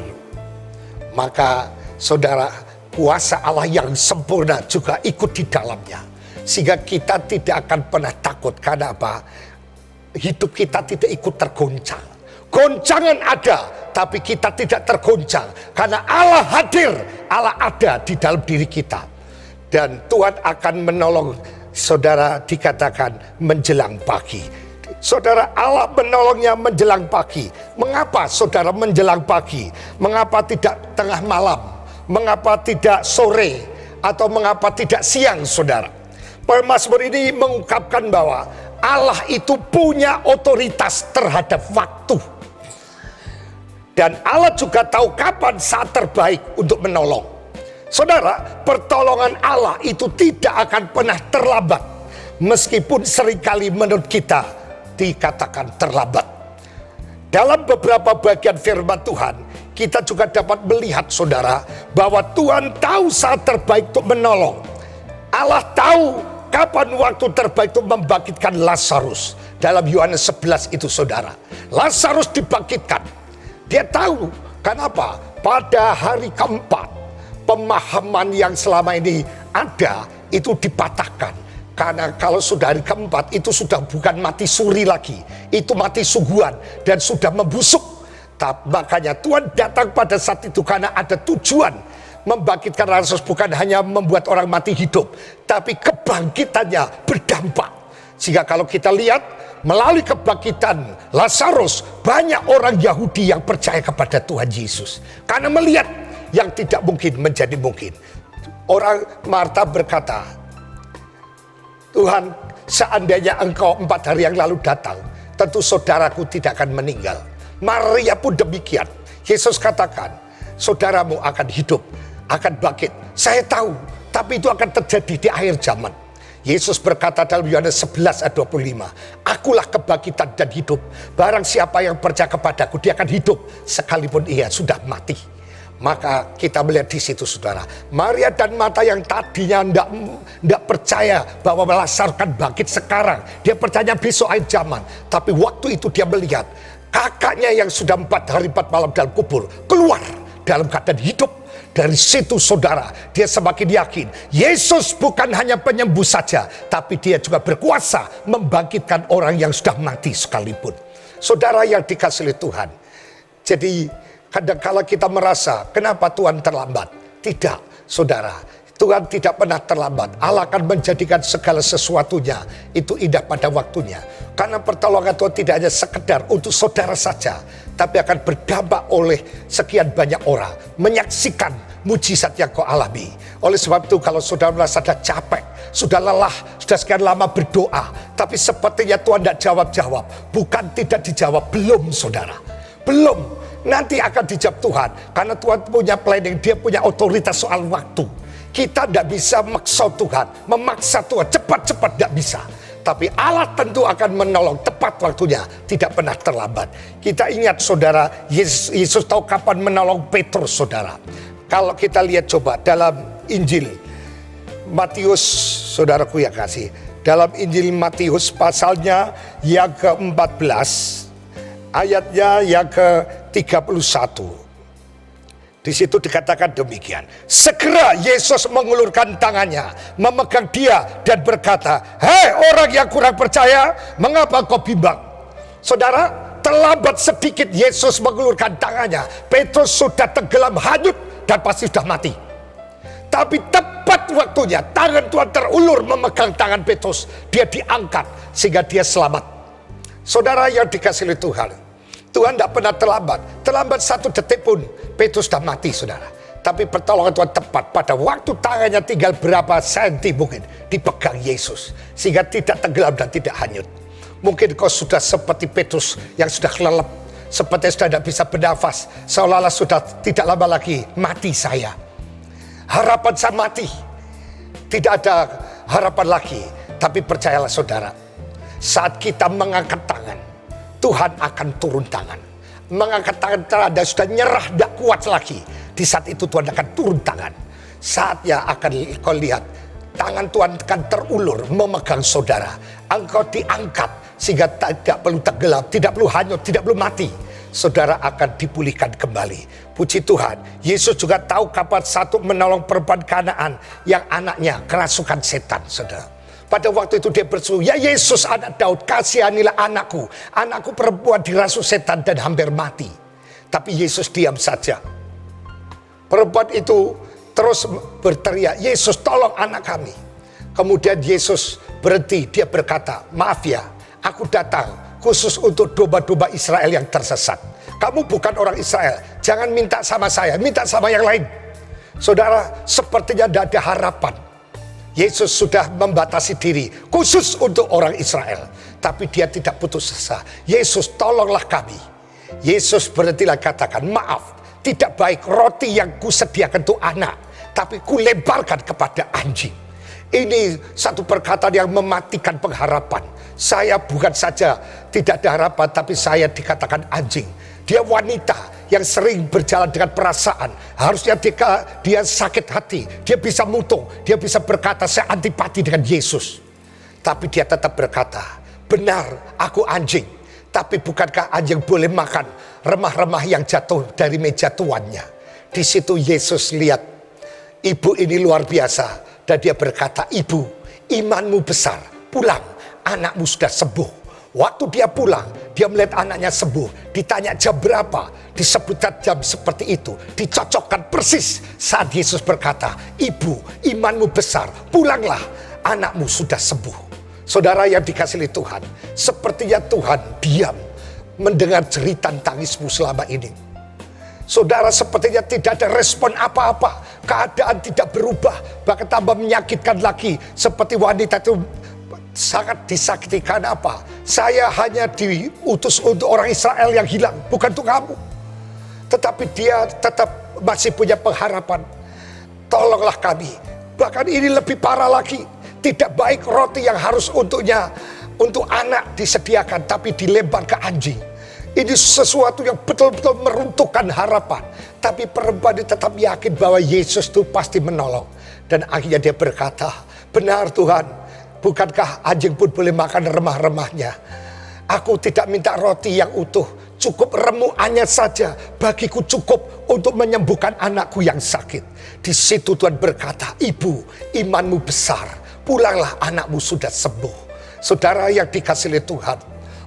maka saudara, kuasa Allah yang sempurna juga ikut di dalamnya. Sehingga kita tidak akan pernah takut. Karena apa? Hidup kita tidak ikut tergoncang. Goncangan ada, tapi kita tidak tergoncang. Karena Allah hadir, Allah ada di dalam diri kita. Dan Tuhan akan menolong saudara, dikatakan menjelang pagi. Saudara, Allah menolongnya menjelang pagi. Mengapa saudara menjelang pagi? Mengapa tidak tengah malam? Mengapa tidak sore? Atau mengapa tidak siang, saudara? Pemazmur ini mengungkapkan bahwa Allah itu punya otoritas terhadap waktu. Dan Allah juga tahu kapan saat terbaik untuk menolong. Saudara, pertolongan Allah itu tidak akan pernah terlambat. Meskipun seringkali menurut kita dikatakan terlambat. Dalam beberapa bagian firman Tuhan, kita juga dapat melihat, saudara, bahwa Tuhan tahu saat terbaik untuk menolong. Allah tahu kapan waktu terbaik untuk membangkitkan Lazarus. Dalam Yohanes 11 itu, saudara, Lazarus dibangkitkan. Dia tahu kenapa pada hari keempat pemahaman yang selama ini ada itu dipatahkan. Karena kalau sudah hari keempat itu sudah bukan mati suri lagi, itu mati sungguhan dan sudah membusuk. Makanya Tuhan datang pada saat itu karena ada tujuan membangkitkan Lazarus bukan hanya membuat orang mati hidup, tapi kebangkitannya berdampak. Sehingga kalau kita lihat melalui kebangkitan Lazarus, banyak orang Yahudi yang percaya kepada Tuhan Yesus. Karena melihat yang tidak mungkin menjadi mungkin. Orang Marta berkata, Tuhan, seandainya engkau 4 hari yang lalu datang, tentu saudaraku tidak akan meninggal. Maria pun demikian. Yesus katakan, saudaramu akan hidup, akan bangkit. Saya tahu, tapi itu akan terjadi di akhir zaman. Yesus berkata dalam Yohanes 11 ayat 25, akulah kebangkitan dan hidup. Barang siapa yang percaya kepadaku, dia akan hidup sekalipun ia sudah mati. Maka kita melihat di situ, saudara, Maria dan Marta yang tadinya tidak percaya bahwa Lazarus akan bangkit sekarang, dia percaya besok akhir zaman. Tapi waktu itu dia melihat kakaknya yang sudah 4 hari 4 malam dalam kubur keluar dalam keadaan hidup. Dari situ, saudara, dia semakin yakin Yesus bukan hanya penyembuh saja, tapi dia juga berkuasa membangkitkan orang yang sudah mati sekalipun. Saudara yang dikasihi Tuhan, jadi kadang-kala kita merasa, kenapa Tuhan terlambat? Tidak, saudara. Tuhan tidak pernah terlambat. Allah akan menjadikan segala sesuatunya itu indah pada waktunya. Karena pertolongan Tuhan tidak hanya sekedar untuk saudara saja, tapi akan berdampak oleh sekian banyak orang menyaksikan mujizat yang kau alami. Oleh sebab itu, kalau saudara merasa sudah capek, sudah lelah, sudah sekian lama berdoa, tapi sepertinya Tuhan tidak jawab-jawab. Bukan tidak dijawab, belum, saudara. Belum. Nanti akan dijawab Tuhan. Karena Tuhan punya planning, dia punya otoritas soal waktu. Kita tidak bisa memaksa Tuhan cepat-cepat, tidak bisa. Tapi Allah tentu akan menolong tepat waktunya, tidak pernah terlambat. Kita ingat, saudara, Yesus tahu kapan menolong Petrus, saudara. Kalau kita lihat coba dalam Injil Matius, saudaraku yang kasih, dalam Injil Matius pasalnya yang ke-14, ayatnya yang ke-31. Di situ dikatakan demikian. Segera Yesus mengulurkan tangannya, memegang dia dan berkata, hei orang yang kurang percaya, mengapa kau bimbang? Saudara, terlambat sedikit Yesus mengulurkan tangannya, Petrus sudah tenggelam hanyut dan pasti sudah mati. Tapi tepat waktunya, tangan Tuhan terulur memegang tangan Petrus, dia diangkat sehingga dia selamat. Saudara yang dikasihi Tuhan, Tuhan tidak pernah terlambat. Terlambat 1 detik pun Petrus sudah mati, saudara. Tapi pertolongan Tuhan tepat. Pada waktu tangannya tinggal berapa senti mungkin dipegang Yesus, sehingga tidak tenggelam dan tidak hanyut. Mungkin kau sudah seperti Petrus yang sudah kelelep, seperti sudah tidak bisa bernafas, seolah-olah sudah tidak lama lagi mati saya. Harapan saya mati. Tidak ada harapan lagi. Tapi percayalah, saudara, saat kita mengangkat tangan, Tuhan akan turun tangan. Mengangkat tangan terhadap sudah nyerah, tidak kuat lagi. Di saat itu Tuhan akan turun tangan. Saatnya akan kau lihat tangan Tuhan akan terulur memegang saudara. Engkau diangkat sehingga tidak perlu tenggelam, tidak perlu hanyut, tidak perlu mati. Saudara akan dipulihkan kembali. Puji Tuhan, Yesus juga tahu kapan satu menolong perempuan Kanaan yang anaknya kerasukan setan, saudara. Pada waktu itu dia berseru, ya Yesus anak Daud, kasihanilah anakku. Anakku perempuan dirasuki setan dan hampir mati. Tapi Yesus diam saja. Perempuan itu terus berteriak, Yesus tolong anak kami. Kemudian Yesus berhenti, dia berkata, maaf ya, aku datang khusus untuk domba-domba Israel yang tersesat. Kamu bukan orang Israel, jangan minta sama saya, minta sama yang lain. Saudara, sepertinya tidak ada harapan. Yesus sudah membatasi diri khusus untuk orang Israel. Tapi dia tidak putus asa. Yesus tolonglah kami. Yesus berhentilah katakan, maaf, tidak baik roti yang kusediakan untuk anak, tapi kulebarkan kepada anjing. Ini satu perkataan yang mematikan pengharapan. Saya bukan saja tidak ada harapan, tapi saya dikatakan anjing. Dia wanita yang sering berjalan dengan perasaan. Harusnya dia sakit hati, dia bisa mutung, dia bisa berkata saya antipati dengan Yesus. Tapi dia tetap berkata, benar aku anjing, tapi bukankah anjing boleh makan remah-remah yang jatuh dari meja tuannya? Di situ Yesus lihat ibu ini luar biasa dan dia berkata, ibu, imanmu besar, pulang, anakmu sudah sembuh. Waktu dia pulang, dia melihat anaknya sembuh. Ditanya jam berapa, disebutkan jam seperti itu. Dicocokkan persis saat Yesus berkata, "Ibu, imanmu besar, pulanglah, anakmu sudah sembuh." Saudara yang dikasihi Tuhan, sepertinya Tuhan diam mendengar jeritan tangismu selama ini. Saudara, sepertinya tidak ada respon apa-apa. Keadaan tidak berubah, bahkan tambah menyakitkan lagi. Seperti wanita itu sangat disakiti. Karena apa? Saya hanya diutus untuk orang Israel yang hilang, bukan untuk kamu. Tetapi dia tetap masih punya pengharapan. Tolonglah kami. Bahkan ini lebih parah lagi. Tidak baik roti yang harus untuknya, untuk anak disediakan, tapi dilempar ke anjing. Ini sesuatu yang betul-betul meruntuhkan harapan. Tapi perempuan ini tetap yakin bahwa Yesus itu pasti menolong. Dan akhirnya dia berkata, "Benar Tuhan, bukankah anjing pun boleh makan remah-remahnya? Aku tidak minta roti yang utuh, cukup remuannya saja. Bagiku cukup untuk menyembuhkan anakku yang sakit." Di situ Tuhan berkata, "Ibu, imanmu besar, pulanglah, anakmu sudah sembuh." Saudara yang dikasihi Tuhan,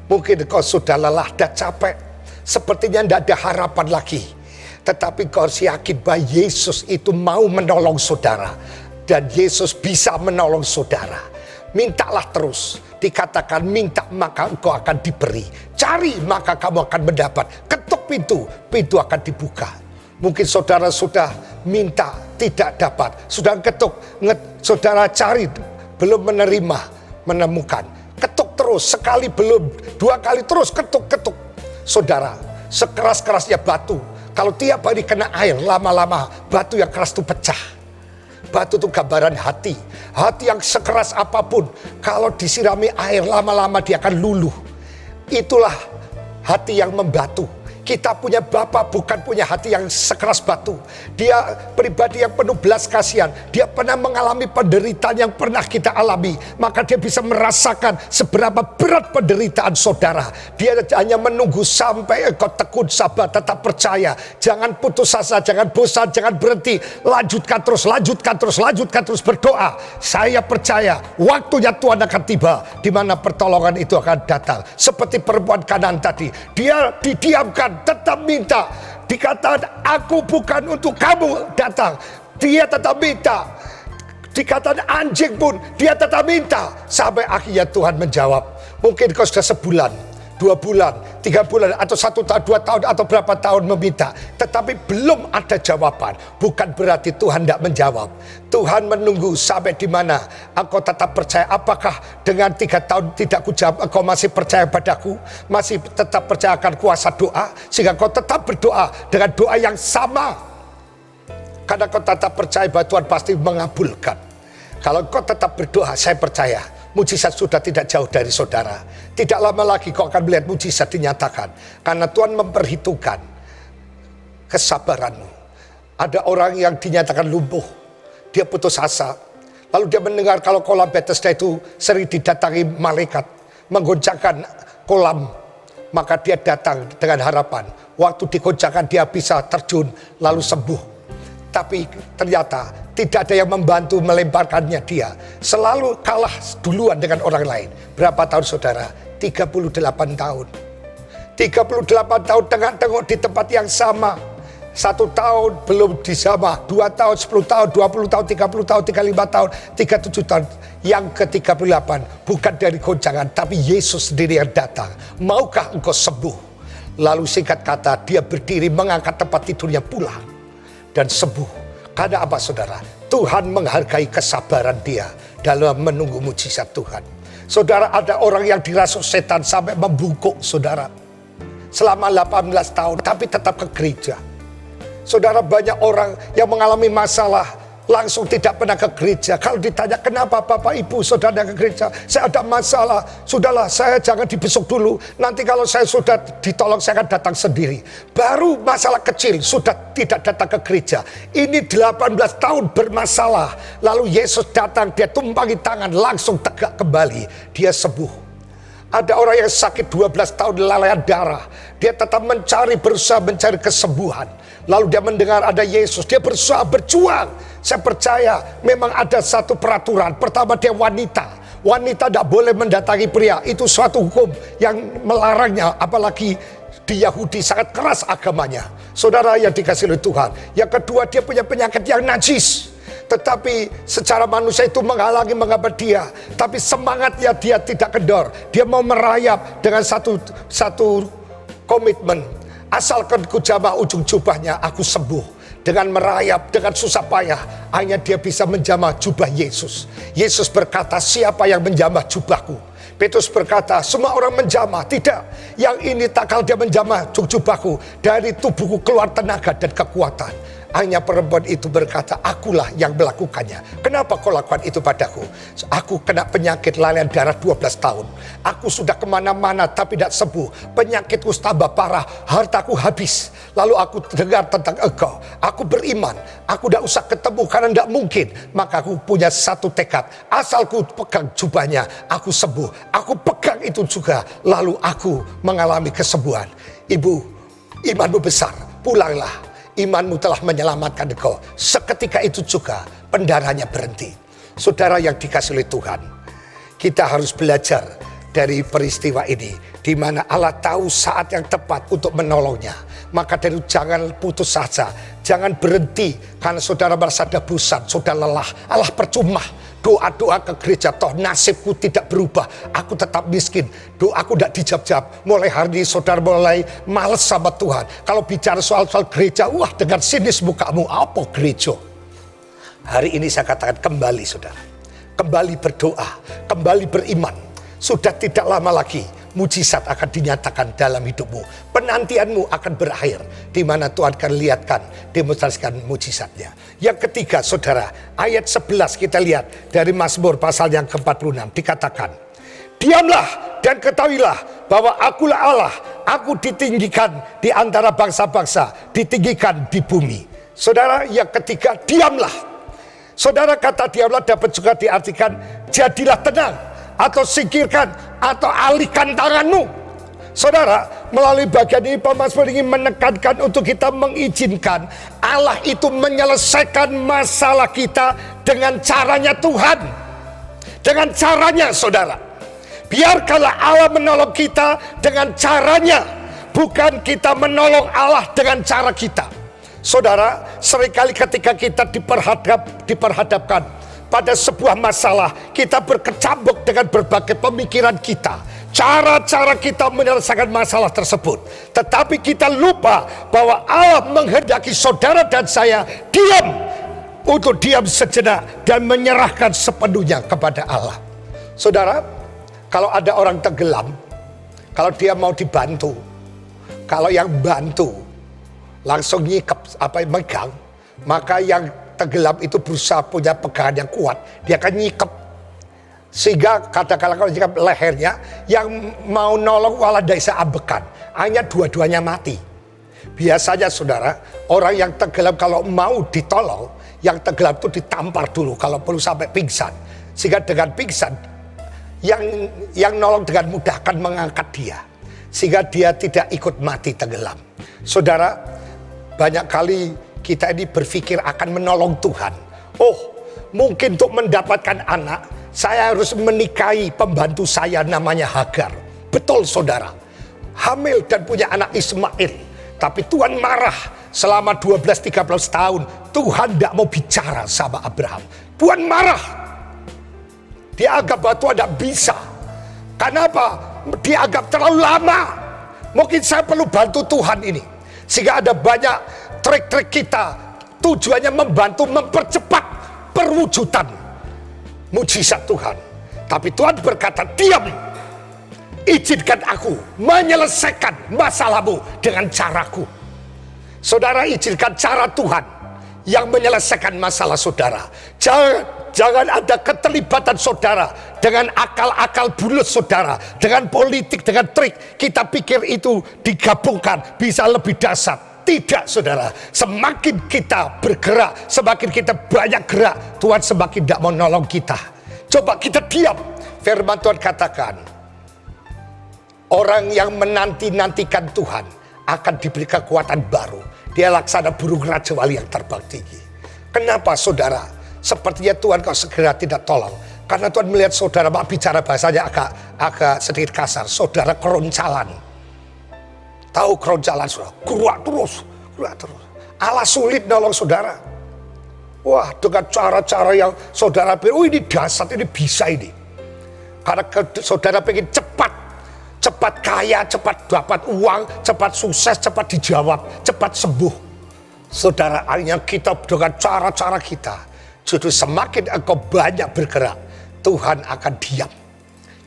mungkin kau sudah lelah dan capek, sepertinya tidak ada harapan lagi. Tetapi kau harus yakin bahwa Yesus itu mau menolong saudara. Dan Yesus bisa menolong saudara. Mintalah terus. Dikatakan minta maka engkau akan diberi. Cari maka kamu akan mendapat. Ketuk pintu, pintu akan dibuka. Mungkin saudara sudah minta tidak dapat. Sudah ketuk, saudara cari belum menemukan. Ketuk terus, sekali belum, dua kali terus ketuk. Saudara, sekeras-kerasnya batu, kalau tiap hari kena air, lama-lama batu yang keras itu pecah. Batu itu gambaran hati. Hati yang sekeras apapun, kalau disirami air, lama-lama dia akan luluh. Itulah hati yang membatu. Kita punya Bapa bukan punya hati yang sekeras batu. Dia pribadi yang penuh belas kasihan. Dia pernah mengalami penderitaan yang pernah kita alami. Maka dia bisa merasakan seberapa berat penderitaan saudara. Dia hanya menunggu sampai engkau tekun, sabar, tetap percaya. Jangan putus asa, jangan bosan, jangan berhenti. Lanjutkan terus berdoa. Saya percaya waktunya Tuhan akan tiba, di mana pertolongan itu akan datang. Seperti perempuan Kanaan tadi. Dia didiamkan, tetap minta. Dikatakan aku bukan untuk kamu datang, dia tetap minta. Dikatakan anjing pun dia tetap minta. Sampai akhirnya Tuhan menjawab. Mungkin kau sudah sebulan, 2 bulan, 3 bulan, atau 1 tahun, 2 tahun, atau berapa tahun meminta, tetapi belum ada jawaban. Bukan berarti Tuhan tidak menjawab. Tuhan menunggu sampai di mana engkau tetap percaya. Apakah dengan 3 tahun tidak kujawab, engkau masih percaya padaku, masih tetap percaya akan kuasa doa, sehingga engkau tetap berdoa dengan doa yang sama. Karena engkau tetap percaya bahwa Tuhan pasti mengabulkan. Kalau engkau tetap berdoa, saya percaya mujizat sudah tidak jauh dari saudara. Tidak lama lagi kau akan melihat mujizat dinyatakan. Karena Tuhan memperhitungkan kesabaranmu. Ada orang yang dinyatakan lumpuh. Dia putus asa. Lalu dia mendengar kalau kolam Bethesda itu sering didatangi malaikat. Menggoncangkan kolam. Maka dia datang dengan harapan. Waktu digoncangkan dia bisa terjun lalu sembuh. Tapi ternyata tidak ada yang membantu melemparkannya dia. Selalu kalah duluan dengan orang lain. Berapa tahun saudara? 38 tahun. 38 tahun tengok di tempat yang sama. 1 tahun belum di sama. 2 tahun, 10 tahun, 20 tahun, 30 tahun, 35 tahun, 37 tahun. Yang ke-38 bukan dari goncangan, tapi Yesus sendiri yang datang. Maukah engkau sembuh? Lalu singkat kata dia berdiri mengangkat tempat tidurnya pulang. Dan sembuh. Karena apa saudara? Tuhan menghargai kesabaran dia dalam menunggu mujizat Tuhan. Saudara, ada orang yang dirasuk setan sampai membungkuk saudara. Selama 18 tahun tapi tetap ke gereja. Saudara, banyak orang yang mengalami masalah langsung tidak pernah ke gereja. Kalau ditanya kenapa Bapak Ibu saudara ke gereja, saya ada masalah. Sudahlah, saya jangan dibesuk dulu. Nanti kalau saya sudah ditolong saya akan datang sendiri. Baru masalah kecil sudah tidak datang ke gereja. Ini 18 tahun bermasalah. Lalu Yesus datang, dia tumpangi tangan, langsung tegak kembali. Dia sembuh. Ada orang yang sakit 12 tahun lalayan darah. Dia tetap berusaha mencari kesembuhan. Lalu dia mendengar ada Yesus. Dia berusaha berjuang. Saya percaya memang ada satu peraturan. Pertama dia wanita. Wanita tidak boleh mendatangi pria. Itu suatu hukum yang melarangnya. Apalagi di Yahudi sangat keras agamanya. Saudara yang dikasihi oleh Tuhan. Yang kedua, dia punya penyakit yang najis. Tetapi secara manusia itu menghalangi mengapa dia. Tapi semangatnya dia tidak kendor. Dia mau merayap dengan satu komitmen. Asalkan ku jamah ujung jubahnya, aku sembuh. Dengan merayap, dengan susah payah, hanya dia bisa menjamah jubah Yesus. Yesus berkata, siapa yang menjamah jubahku? Petrus berkata, semua orang menjamah. Tidak, yang ini takal dia menjamah jubahku. Dari tubuhku keluar tenaga dan kekuatan. Hanya perempuan itu berkata, akulah yang melakukannya. Kenapa kau lakukan itu padaku? Aku kena penyakit lalian darah 12 tahun. Aku sudah kemana-mana tapi tidak sembuh. Penyakitku tambah parah, hartaku habis. Lalu aku dengar tentang engkau. Aku beriman, aku tidak usah ketemu karena tidak mungkin. Maka aku punya satu tekad. Asal ku pegang jubahnya, aku sembuh. Aku pegang itu juga, lalu aku mengalami kesembuhan. Ibu, imanmu besar, pulanglah. Imanmu telah menyelamatkan engkau. Seketika itu juga pendarahannya berhenti. Saudara yang dikasihi oleh Tuhan, kita harus belajar dari peristiwa ini, di mana Allah tahu saat yang tepat untuk menolongnya. Maka dari jangan putus asa, jangan berhenti karena saudara merasa ada bosan, saudara lelah. Allah percuma. Doa-doa ke gereja, toh nasibku tidak berubah, aku tetap miskin, doaku tidak dijawab. Mulai hari ini saudara mulai males sama Tuhan. Kalau bicara soal gereja, wah dengan sinis mukamu, apa gereja? Hari ini saya katakan kembali saudara, kembali berdoa, kembali beriman. Sudah tidak lama lagi mujizat akan dinyatakan dalam hidupmu. Penantianmu akan berakhir, di mana Tuhan akan lihatkan, demonstrasikan mujizatnya. Yang ketiga saudara, ayat 11 kita lihat dari Mazmur pasal yang ke-46 dikatakan, diamlah dan ketahuilah bahwa akulah Allah, aku ditinggikan di antara bangsa-bangsa, ditinggikan di bumi. Saudara, yang ketiga, diamlah. Saudara, kata diamlah dapat juga diartikan jadilah tenang, atau singkirkan, atau alihkan tanganmu. Saudara, melalui bagian ini pemazmur ingin menekankan untuk kita mengizinkan Allah itu menyelesaikan masalah kita dengan caranya Tuhan. Dengan caranya saudara. Biarkanlah Allah menolong kita dengan caranya, bukan kita menolong Allah dengan cara kita. Saudara, seringkali ketika kita diperhadapkan pada sebuah masalah, kita berkecambuk dengan berbagai pemikiran kita, cara-cara kita menyelesaikan masalah tersebut. Tetapi kita lupa bahwa Allah menghendaki saudara dan saya diam, untuk diam sejenak dan menyerahkan sepenuhnya kepada Allah. Saudara, kalau ada orang tenggelam, kalau dia mau dibantu, kalau yang bantu langsung nyikap megang, maka yang tenggelam itu berusaha punya pegangan yang kuat, dia akan nyikap. Sehingga katakanlah kalau nyikap lehernya, yang mau nolong walau daisa ambekan, hanya dua-duanya mati. Biasanya saudara, orang yang tenggelam kalau mau ditolong, yang tenggelam itu ditampar dulu kalau perlu sampai pingsan. Sehingga dengan pingsan, yang nolong dengan mudah akan mengangkat dia, sehingga dia tidak ikut mati tenggelam. Saudara, banyak kali kita ini berpikir akan menolong Tuhan. Oh, mungkin untuk mendapatkan anak, saya harus menikahi pembantu saya namanya Hagar. Betul saudara, hamil dan punya anak Ismail. Tapi Tuhan marah selama 12-13 tahun. Tuhan tidak mau bicara sama Abraham. Tuhan marah. Dia anggap bahwa Tuhan tidak bisa. Kenapa? Dia anggap terlalu lama. Mungkin saya perlu bantu Tuhan ini. Sehingga ada banyak trik-trik kita, tujuannya membantu mempercepat perwujudan mujizat Tuhan. Tapi Tuhan berkata, diam, izinkan aku menyelesaikan masalahmu dengan caraku. Saudara, izinkan cara Tuhan yang menyelesaikan masalah saudara. Jangan ada keterlibatan saudara dengan akal-akal bulut saudara, dengan politik, dengan trik. Kita pikir itu digabungkan bisa lebih dasar. Tidak saudara, semakin kita bergerak, semakin kita banyak gerak, Tuhan semakin tidak mau nolong kita. Coba kita diam. Firman Tuhan katakan, orang yang menanti-nantikan Tuhan akan diberi kekuatan baru. Dia laksana burung rajawali yang terbang tinggi. Kenapa saudara? Sepertinya Tuhan kau segera tidak tolong. Karena Tuhan melihat saudara, bicara bahasanya agak sedikit kasar, saudara keroncalan. Tahu keroncalan saudara, gerak terus. Allah sulit nolong saudara. Wah, dengan cara-cara yang saudara pikir, oh ini dasar, ini bisa ini. Karena saudara pengen cepat kaya, cepat dapat uang, cepat sukses, cepat dijawab, cepat sembuh. Saudara, akhirnya kita dengan cara-cara kita, justru semakin engkau banyak bergerak, Tuhan akan diam.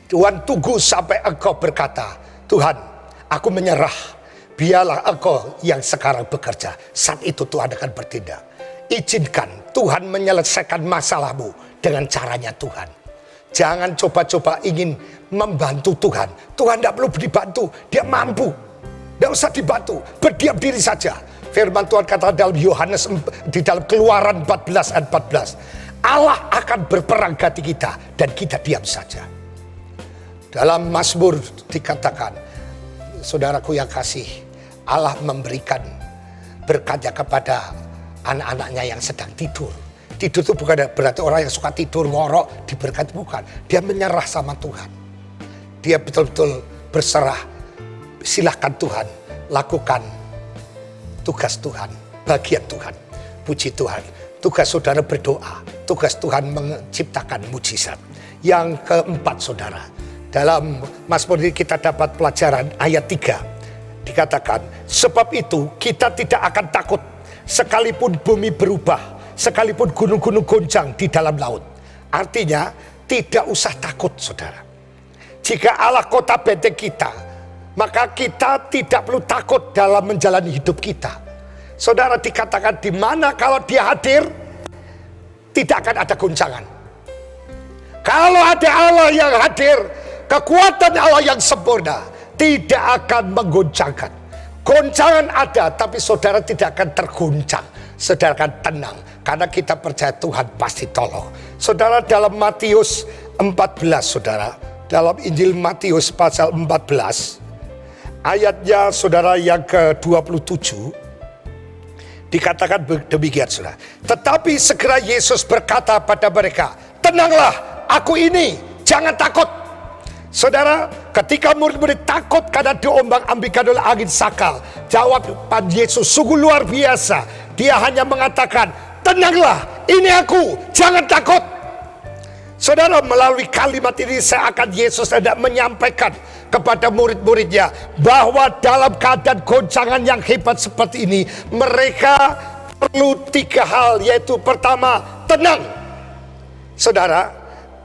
Tuhan tunggu sampai engkau berkata, Tuhan, aku menyerah. Biarlah engkau yang sekarang bekerja. Saat itu Tuhan akan bertindak. Izinkan Tuhan menyelesaikan masalahmu dengan caranya Tuhan. Jangan coba-coba ingin membantu Tuhan. Tuhan tidak perlu dibantu, dia mampu. Tidak usah dibantu, berdiam diri saja. Firman Tuhan kata dalam Yohanes, di dalam Keluaran 14 ayat 14. Allah akan berperang ganti kita dan kita diam saja. Dalam Mazmur dikatakan, saudaraku yang kasih, Allah memberikan berkatnya kepada anak-anaknya yang sedang tidur. Tidur itu bukan berarti orang yang suka tidur ngorok diberkati, bukan. Dia menyerah sama Tuhan. Dia betul-betul berserah. Silahkan Tuhan lakukan tugas Tuhan, bagian Tuhan. Puji Tuhan. Tugas saudara berdoa. Tugas Tuhan menciptakan mujizat. Yang keempat saudara, dalam Mazmur ini kita dapat pelajaran ayat 3. Dikatakan, sebab itu kita tidak akan takut sekalipun bumi berubah, sekalipun gunung-gunung goncang di dalam laut. Artinya tidak usah takut saudara. Jika Allah kota benteng kita, maka kita tidak perlu takut dalam menjalani hidup kita. Saudara, dikatakan di mana kalau dia hadir, tidak akan ada goncangan. Kalau ada Allah yang hadir, kekuatan Allah yang sempurna tidak akan menggoncangkan. Goncangan ada, tapi saudara tidak akan tergoncang. Saudara akan tenang, karena kita percaya Tuhan pasti tolong. Saudara, dalam Matius 14, saudara, dalam Injil Matius pasal 14, ayatnya saudara yang ke-27, dikatakan demikian saudara. Tetapi segera Yesus berkata pada mereka, tenanglah, aku ini, jangan takut. Saudara, ketika murid-murid takut karena diombang-ambingkan oleh angin sakal, jawaban Yesus sungguh luar biasa. Dia hanya mengatakan, tenanglah, ini aku, jangan takut. Saudara, melalui kalimat ini Yesus hendak menyampaikan kepada murid-muridnya bahwa dalam keadaan goncangan yang hebat seperti ini, mereka perlu 3 hal, yaitu pertama, tenang. Saudara,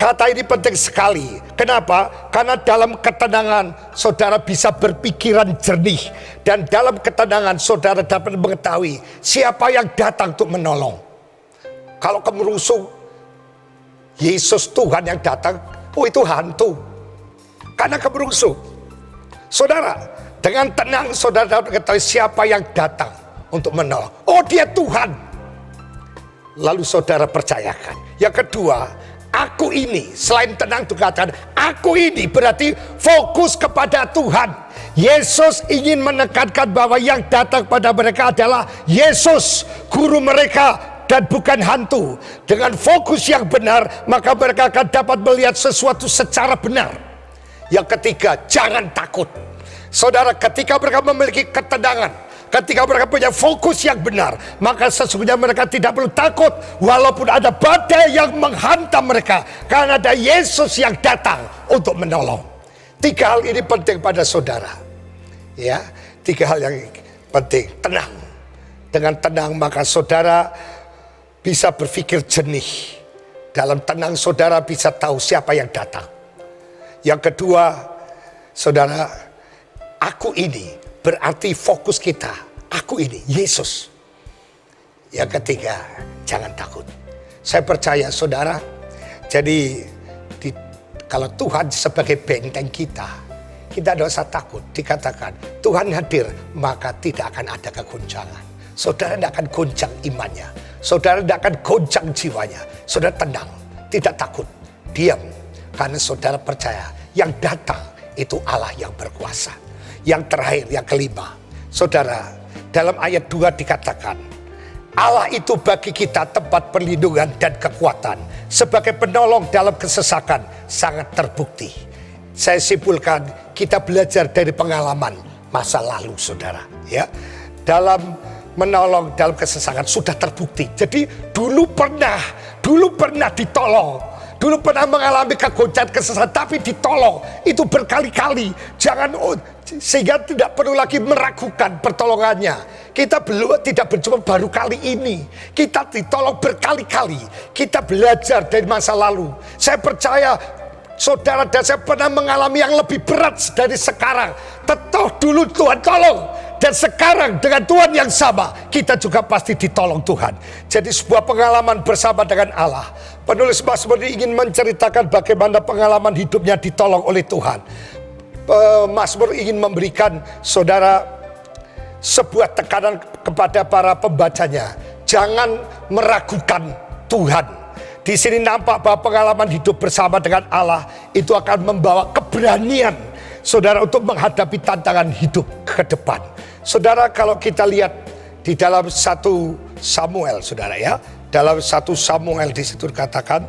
kata ini penting sekali. Kenapa? Karena dalam ketenangan saudara bisa berpikiran jernih. Dan dalam ketenangan saudara dapat mengetahui siapa yang datang untuk menolong. Kalau kemerusuh, Yesus Tuhan yang datang, oh itu hantu. Karena kemerusuh. Saudara, dengan tenang saudara dapat mengetahui siapa yang datang untuk menolong. Oh, dia Tuhan. Lalu saudara percayakan. Yang kedua, aku ini, selain tenang dikatakan, aku ini berarti fokus kepada Tuhan. Yesus ingin menekankan bahwa yang datang pada mereka adalah Yesus, guru mereka, dan bukan hantu. Dengan fokus yang benar, maka mereka akan dapat melihat sesuatu secara benar. Yang ketiga, jangan takut. Saudara, ketika mereka memiliki ketenangan, ketika mereka punya fokus yang benar, maka sesungguhnya mereka tidak perlu takut walaupun ada badai yang menghantam mereka, karena ada Yesus yang datang untuk menolong. 3 hal ini penting pada saudara. Ya, 3 hal yang penting. Tenang. Dengan tenang maka saudara bisa berpikir jernih. Dalam tenang saudara bisa tahu siapa yang datang. Yang kedua, saudara, aku ini berarti fokus kita, aku ini, Yesus. Yang ketiga, jangan takut. Saya percaya saudara, jadi kalau Tuhan sebagai benteng kita tidak usah takut. Dikatakan Tuhan hadir, maka tidak akan ada kegoncangan. Saudara tidak akan goncang imannya, saudara tidak akan goncang jiwanya. Saudara tenang, tidak takut, diam, karena saudara percaya yang datang itu Allah yang berkuasa. Yang terakhir, yang kelima, saudara, dalam ayat 2 dikatakan, Allah itu bagi kita tempat perlindungan dan kekuatan. Sebagai penolong dalam kesesakan sangat terbukti. Saya simpulkan, kita belajar dari pengalaman masa lalu, saudara. Ya, dalam menolong dalam kesesakan sudah terbukti. Jadi dulu pernah ditolong. Dulu pernah mengalami kegoncangan kesesakan, tapi ditolong. Itu berkali-kali. Sehingga tidak perlu lagi meragukan pertolongannya. Kita tidak berjumpa baru kali ini. Kita ditolong berkali-kali. Kita belajar dari masa lalu. Saya percaya saudara dan saya pernah mengalami yang lebih berat dari sekarang. Tetap dulu Tuhan tolong. Dan sekarang dengan Tuhan yang sama, kita juga pasti ditolong Tuhan. Jadi sebuah pengalaman bersama dengan Allah. Penulis Mazmur ingin menceritakan bagaimana pengalaman hidupnya ditolong oleh Tuhan. Mazmur ingin memberikan saudara sebuah tekanan kepada para pembacanya. Jangan meragukan Tuhan. Di sini nampak bahwa pengalaman hidup bersama dengan Allah itu akan membawa keberanian saudara untuk menghadapi tantangan hidup ke depan. Saudara, kalau kita lihat di dalam 1 Samuel, saudara ya, dalam 1 Samuel di situ dikatakan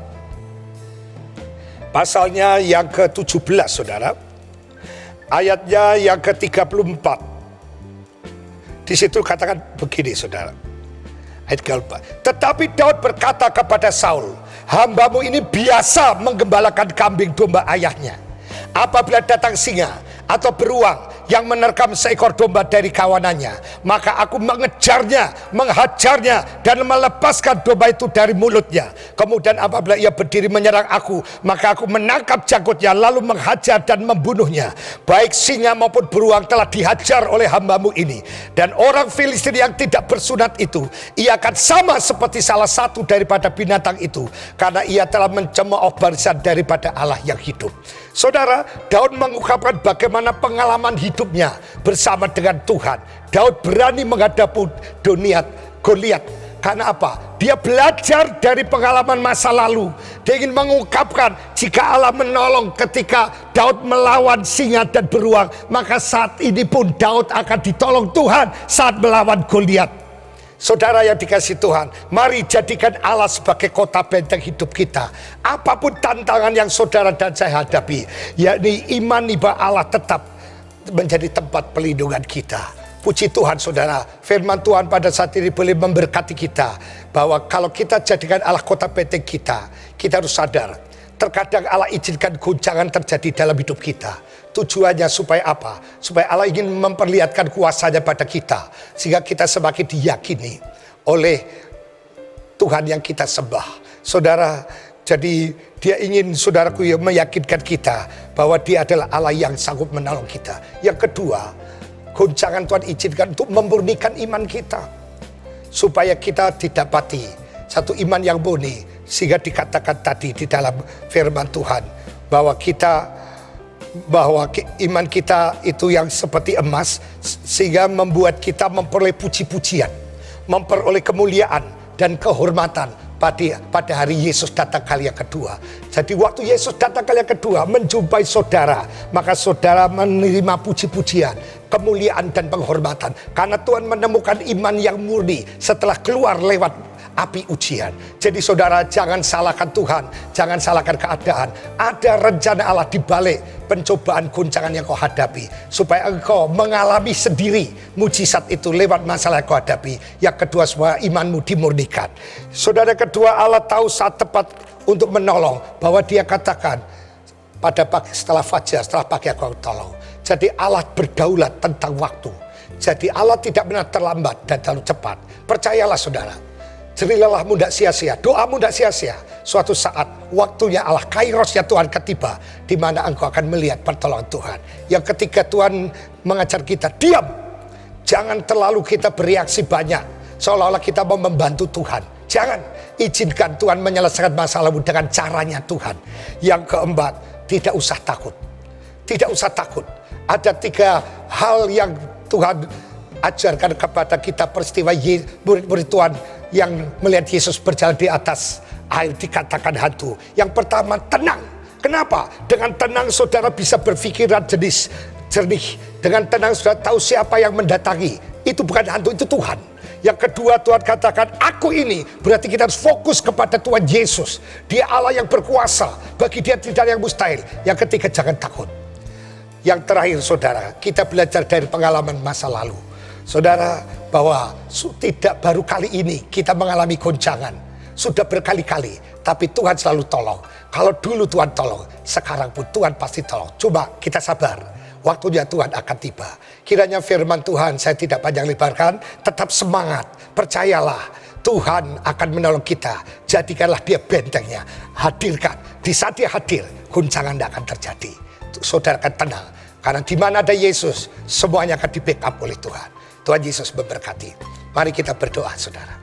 pasalnya yang ke-17, saudara, ayatnya yang ke-34. Di situ katakan begini, saudara. Ayat ke-4. Tetapi Daud berkata kepada Saul, "Hambamu ini biasa menggembalakan kambing domba ayahnya. Apabila datang singa atau beruang yang menerkam seekor domba dari kawanannya, maka aku mengejarnya, menghajarnya, dan melepaskan domba itu dari mulutnya. Kemudian apabila ia berdiri menyerang aku, maka aku menangkap janggutnya, lalu menghajar dan membunuhnya. Baik singa maupun beruang telah dihajar oleh hambamu ini. Dan orang Filistin yang tidak bersunat itu, ia akan sama seperti salah satu daripada binatang itu, karena ia telah mencemooh barisan daripada Allah yang hidup." Saudara, Daud mengungkapkan bagaimana pengalaman hidupnya bersama dengan Tuhan. Daud berani menghadapi Goliat. Karena apa? Dia belajar dari pengalaman masa lalu. Dia ingin mengungkapkan jika Allah menolong ketika Daud melawan singa dan beruang, maka saat ini pun Daud akan ditolong Tuhan saat melawan Goliat. Saudara yang dikasih Tuhan, mari jadikan Allah sebagai kota benteng hidup kita. Apapun tantangan yang saudara dan saya hadapi, yakni iman bahwa Allah tetap menjadi tempat perlindungan kita. Puji Tuhan, saudara, firman Tuhan pada saat ini boleh memberkati kita, bahwa kalau kita jadikan Allah kota benteng kita harus sadar, terkadang Allah izinkan goncangan terjadi dalam hidup kita. Tujuannya supaya apa? Supaya Allah ingin memperlihatkan kuasanya pada kita, sehingga kita semakin diyakini oleh Tuhan yang kita sembah. Saudara, jadi dia ingin saudaraku meyakinkan kita bahwa dia adalah Allah yang sanggup menolong kita. Yang kedua, goncangan Tuhan izinkan untuk memurnikan iman kita, supaya kita didapati satu iman yang murni, sehingga dikatakan tadi di dalam firman Tuhan bahwa iman kita itu yang seperti emas, sehingga membuat kita memperoleh puji-pujian, memperoleh kemuliaan dan kehormatan pada hari Yesus datang kali yang kedua. Jadi waktu Yesus datang kali yang kedua menjumpai saudara, maka saudara menerima puji-pujian, kemuliaan dan penghormatan, karena Tuhan menemukan iman yang murni setelah keluar lewat api ujian. Jadi saudara, jangan salahkan Tuhan, jangan salahkan keadaan. Ada rencana Allah di balik pencobaan goncangan yang kau hadapi, supaya engkau mengalami sendiri mujizat itu lewat masalah yang kau hadapi. Yang kedua, semua imanmu dimurnikan. Saudara, kedua, Allah tahu saat tepat untuk menolong, bahwa dia katakan pada pagi setelah fajar, setelah pagi aku tolong. Jadi Allah berdaulat tentang waktu. Jadi Allah tidak benar terlambat dan terlalu cepat. Percayalah saudara, jerilahmu tidak sia-sia, doamu tidak sia-sia. Suatu saat waktunya Allah, kairosnya Tuhan ketiba, di mana engkau akan melihat pertolongan Tuhan. Yang ketiga, Tuhan mengajar kita diam. Jangan terlalu kita bereaksi banyak, seolah-olah kita mau membantu Tuhan. Jangan, izinkan Tuhan menyelesaikan masalahmu dengan caranya Tuhan. Yang keempat, tidak usah takut. Tidak usah takut. Ada 3 hal yang Tuhan ajarkan kepada kita, peristiwa murid-murid Tuhan yang melihat Yesus berjalan di atas air dikatakan hantu. Yang pertama, tenang. Kenapa? Dengan tenang saudara bisa berpikiran jernih. Dengan tenang saudara tahu siapa yang mendatangi. Itu bukan hantu, itu Tuhan. Yang kedua, Tuhan katakan, aku ini. Berarti kita harus fokus kepada Tuhan Yesus. Dia Allah yang berkuasa. Bagi dia tidak ada yang mustahil. Yang ketiga, jangan takut. Yang terakhir, saudara, kita belajar dari pengalaman masa lalu. Saudara, bahwa tidak baru kali ini kita mengalami goncangan. Sudah berkali-kali. Tapi Tuhan selalu tolong. Kalau dulu Tuhan tolong, sekarang pun Tuhan pasti tolong. Coba kita sabar. Waktunya Tuhan akan tiba. Kiranya firman Tuhan, saya tidak panjang lebarkan, tetap semangat, percayalah Tuhan akan menolong kita. Jadikanlah dia bentengnya, hadirkan. Di saat dia hadir, guncangan tidak akan terjadi. Saudara akan tenang, karena di mana ada Yesus, semuanya akan di backup oleh Tuhan. Tuhan Yesus memberkati. Mari kita berdoa, saudara.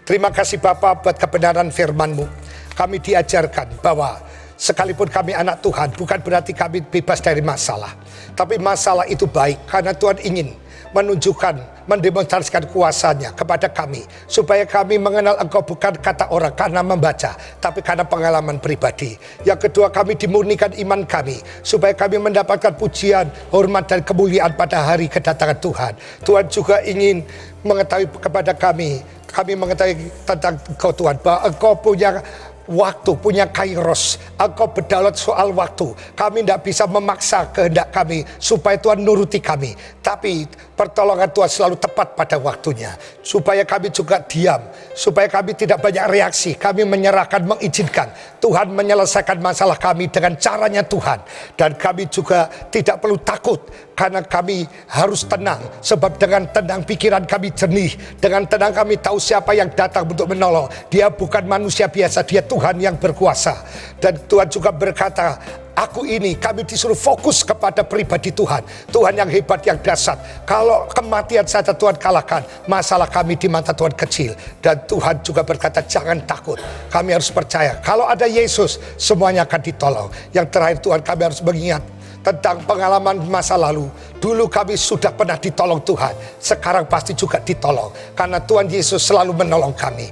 Terima kasih Bapa buat kebenaran firman-Mu. Kami diajarkan bahwa sekalipun kami anak Tuhan, bukan berarti kami bebas dari masalah. Tapi masalah itu baik karena Tuhan ingin menunjukkan, mendemonstrasikan kuasanya kepada kami. Supaya kami mengenal Engkau bukan kata orang karena membaca, tapi karena pengalaman pribadi. Yang kedua, kami dimurnikan iman kami. Supaya kami mendapatkan pujian, hormat dan kemuliaan pada hari kedatangan Tuhan. Tuhan juga ingin mengetahui kepada kami mengetahui tentang Engkau Tuhan, bahwa Engkau punya waktu, punya kairos. Engkau berdaulat soal waktu. Kami tidak bisa memaksa kehendak kami supaya Tuhan nuruti kami. Tapi pertolongan Tuhan selalu tepat pada waktunya. Supaya kami juga diam. Supaya kami tidak banyak reaksi. Kami menyerahkan, mengizinkan Tuhan menyelesaikan masalah kami dengan caranya Tuhan. Dan kami juga tidak perlu takut. Karena kami harus tenang. Sebab dengan tenang pikiran kami jernih. Dengan tenang kami tahu siapa yang datang untuk menolong. Dia bukan manusia biasa. Dia Tuhan yang berkuasa. Dan Tuhan juga berkata, aku ini, kami disuruh fokus kepada pribadi Tuhan. Tuhan yang hebat, yang dahsyat. Kalau kematian saja Tuhan kalahkan, masalah kami di mata Tuhan kecil. Dan Tuhan juga berkata, jangan takut. Kami harus percaya, kalau ada Yesus, semuanya akan ditolong. Yang terakhir Tuhan, kami harus mengingat tentang pengalaman masa lalu. Dulu kami sudah pernah ditolong Tuhan. Sekarang pasti juga ditolong. Karena Tuhan Yesus selalu menolong kami.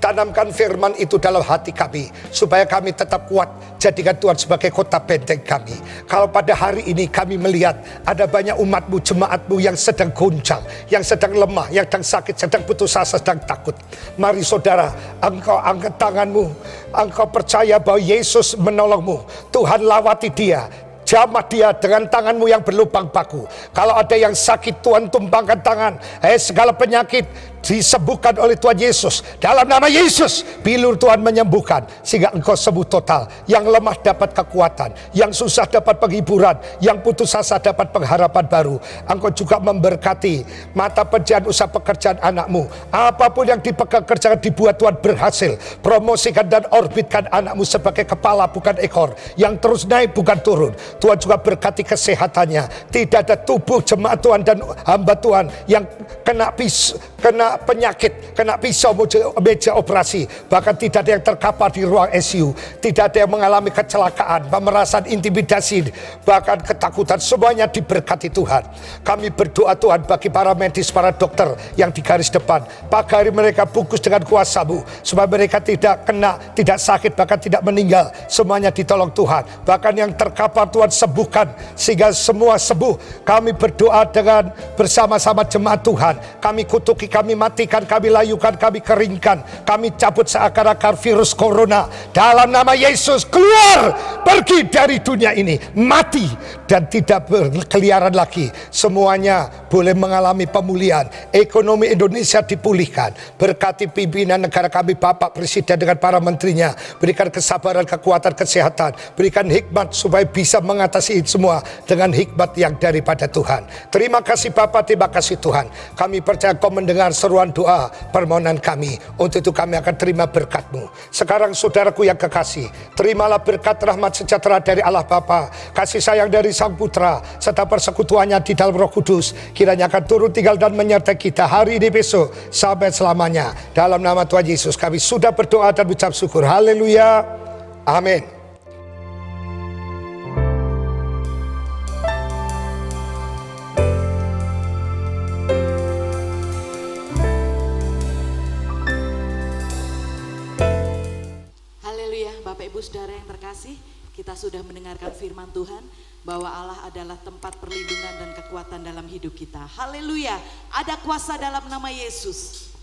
Tanamkan firman itu dalam hati kami, supaya kami tetap kuat. Jadikan Tuhan sebagai kota benteng kami. Kalau pada hari ini kami melihat ada banyak umat-Mu, jemaat-Mu yang sedang goncang, yang sedang lemah, yang sedang sakit, sedang putus asa, sedang takut. Mari saudara, engkau angkat tangan-Mu. Engkau percaya bahwa Yesus menolong-Mu. Tuhan lawati dia. Jamah dia dengan tangan-Mu yang berlubang paku. Kalau ada yang sakit, Tuhan tumpangkan tangan. Segala penyakit disembuhkan oleh Tuhan Yesus. Dalam nama Yesus, bilur Tuhan menyembuhkan. Sehingga engkau sembuh total. Yang lemah dapat kekuatan. Yang susah dapat penghiburan. Yang putus asa dapat pengharapan baru. Engkau juga memberkati mata pencarian usaha pekerjaan anak-Mu. Apapun yang dipegang kerjaan dibuat Tuhan berhasil. Promosikan dan orbitkan anak-Mu sebagai kepala bukan ekor. Yang terus naik bukan turun. Tuhan juga berkati kesehatannya. Tidak ada tubuh jemaat Tuhan dan hamba Tuhan yang kena penyakit, kena pisau meja operasi. Bahkan tidak ada yang terkapar di ruang ICU. Tidak ada yang mengalami kecelakaan, pemerasan, intimidasi, bahkan ketakutan. Semuanya diberkati Tuhan. Kami berdoa Tuhan bagi para medis, para dokter yang di garis depan. Pagari mereka bungkus dengan kuasa-Mu, supaya mereka tidak kena, tidak sakit, bahkan tidak meninggal. Semuanya ditolong Tuhan. Bahkan yang terkapar Tuhan sembuhkan, sehingga semua sembuh. Kami berdoa dengan bersama-sama jemaat Tuhan. Kami kutuki, kami matikan, kami layukan, kami keringkan, kami cabut seakar-akar virus corona. Dalam nama Yesus, keluar, pergi dari dunia ini, mati dan tidak berkeliaran lagi. Semuanya boleh mengalami pemulihan. Ekonomi Indonesia dipulihkan. Berkati pimpinan negara kami, Bapak Presiden dengan para menterinya. Berikan kesabaran, kekuatan, kesehatan. Berikan hikmat supaya bisa mengatasi semua dengan hikmat yang daripada Tuhan. Terima kasih Bapak, terima kasih Tuhan. Kami percaya Kau mendengar seruan doa permohonan kami. Untuk itu kami akan terima berkat-Mu. Sekarang saudaraku yang kekasih, terimalah berkat rahmat sejahtera dari Allah Bapa, kasih sayang dari Sang Putra, serta persekutuannya di dalam Roh Kudus. Kiranya akan turun tinggal dan menyertai kita hari ini, besok, sampai selamanya. Dalam nama Tuhan Yesus kami sudah berdoa dan ucap syukur. Haleluya. Amin. Bapak Ibu Saudara yang terkasih, kita sudah mendengarkan firman Tuhan bahwa Allah adalah tempat perlindungan dan kekuatan dalam hidup kita. Haleluya, ada kuasa dalam nama Yesus.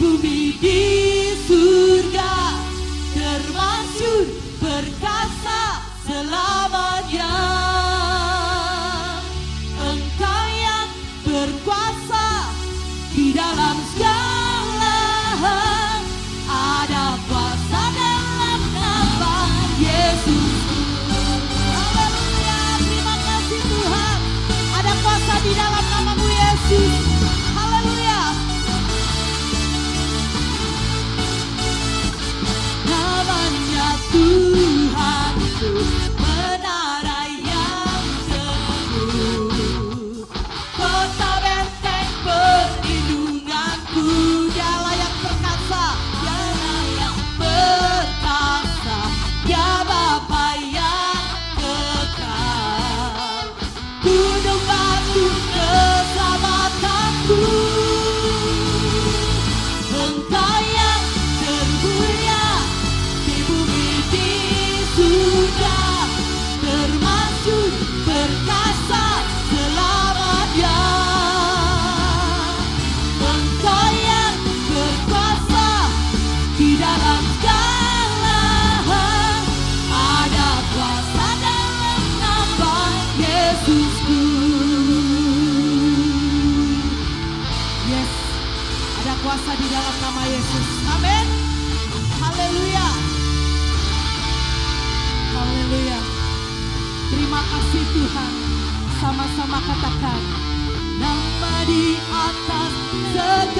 bumi di surga, termasyur perkasa selamanya. Engkau yang berkuasa di dalam segala, ada kuasa dalam nama Yesus. Haleluya, terima kasih Tuhan. Ada kuasa di dalam namamu Yesus. Haleluya. Namanya Tuhan itu menara yang teguh, kota benteng perlindunganku. Dialah yang perkasa, dialah yang perkasa, ya Bapa yang kekal, gunung batu keselamatanku. Engkau yang termulia di bumi di surga, termasyur perkasa selamanya. Engkau yang berkuasa di dalam segala, ada kuasa dalam nama Yesusku. Yes, ada kuasa di dalam nama Yesus. Amin. Haleluya. Haleluya. Terima kasih Tuhan. Sama-sama katakan, nama di atas segala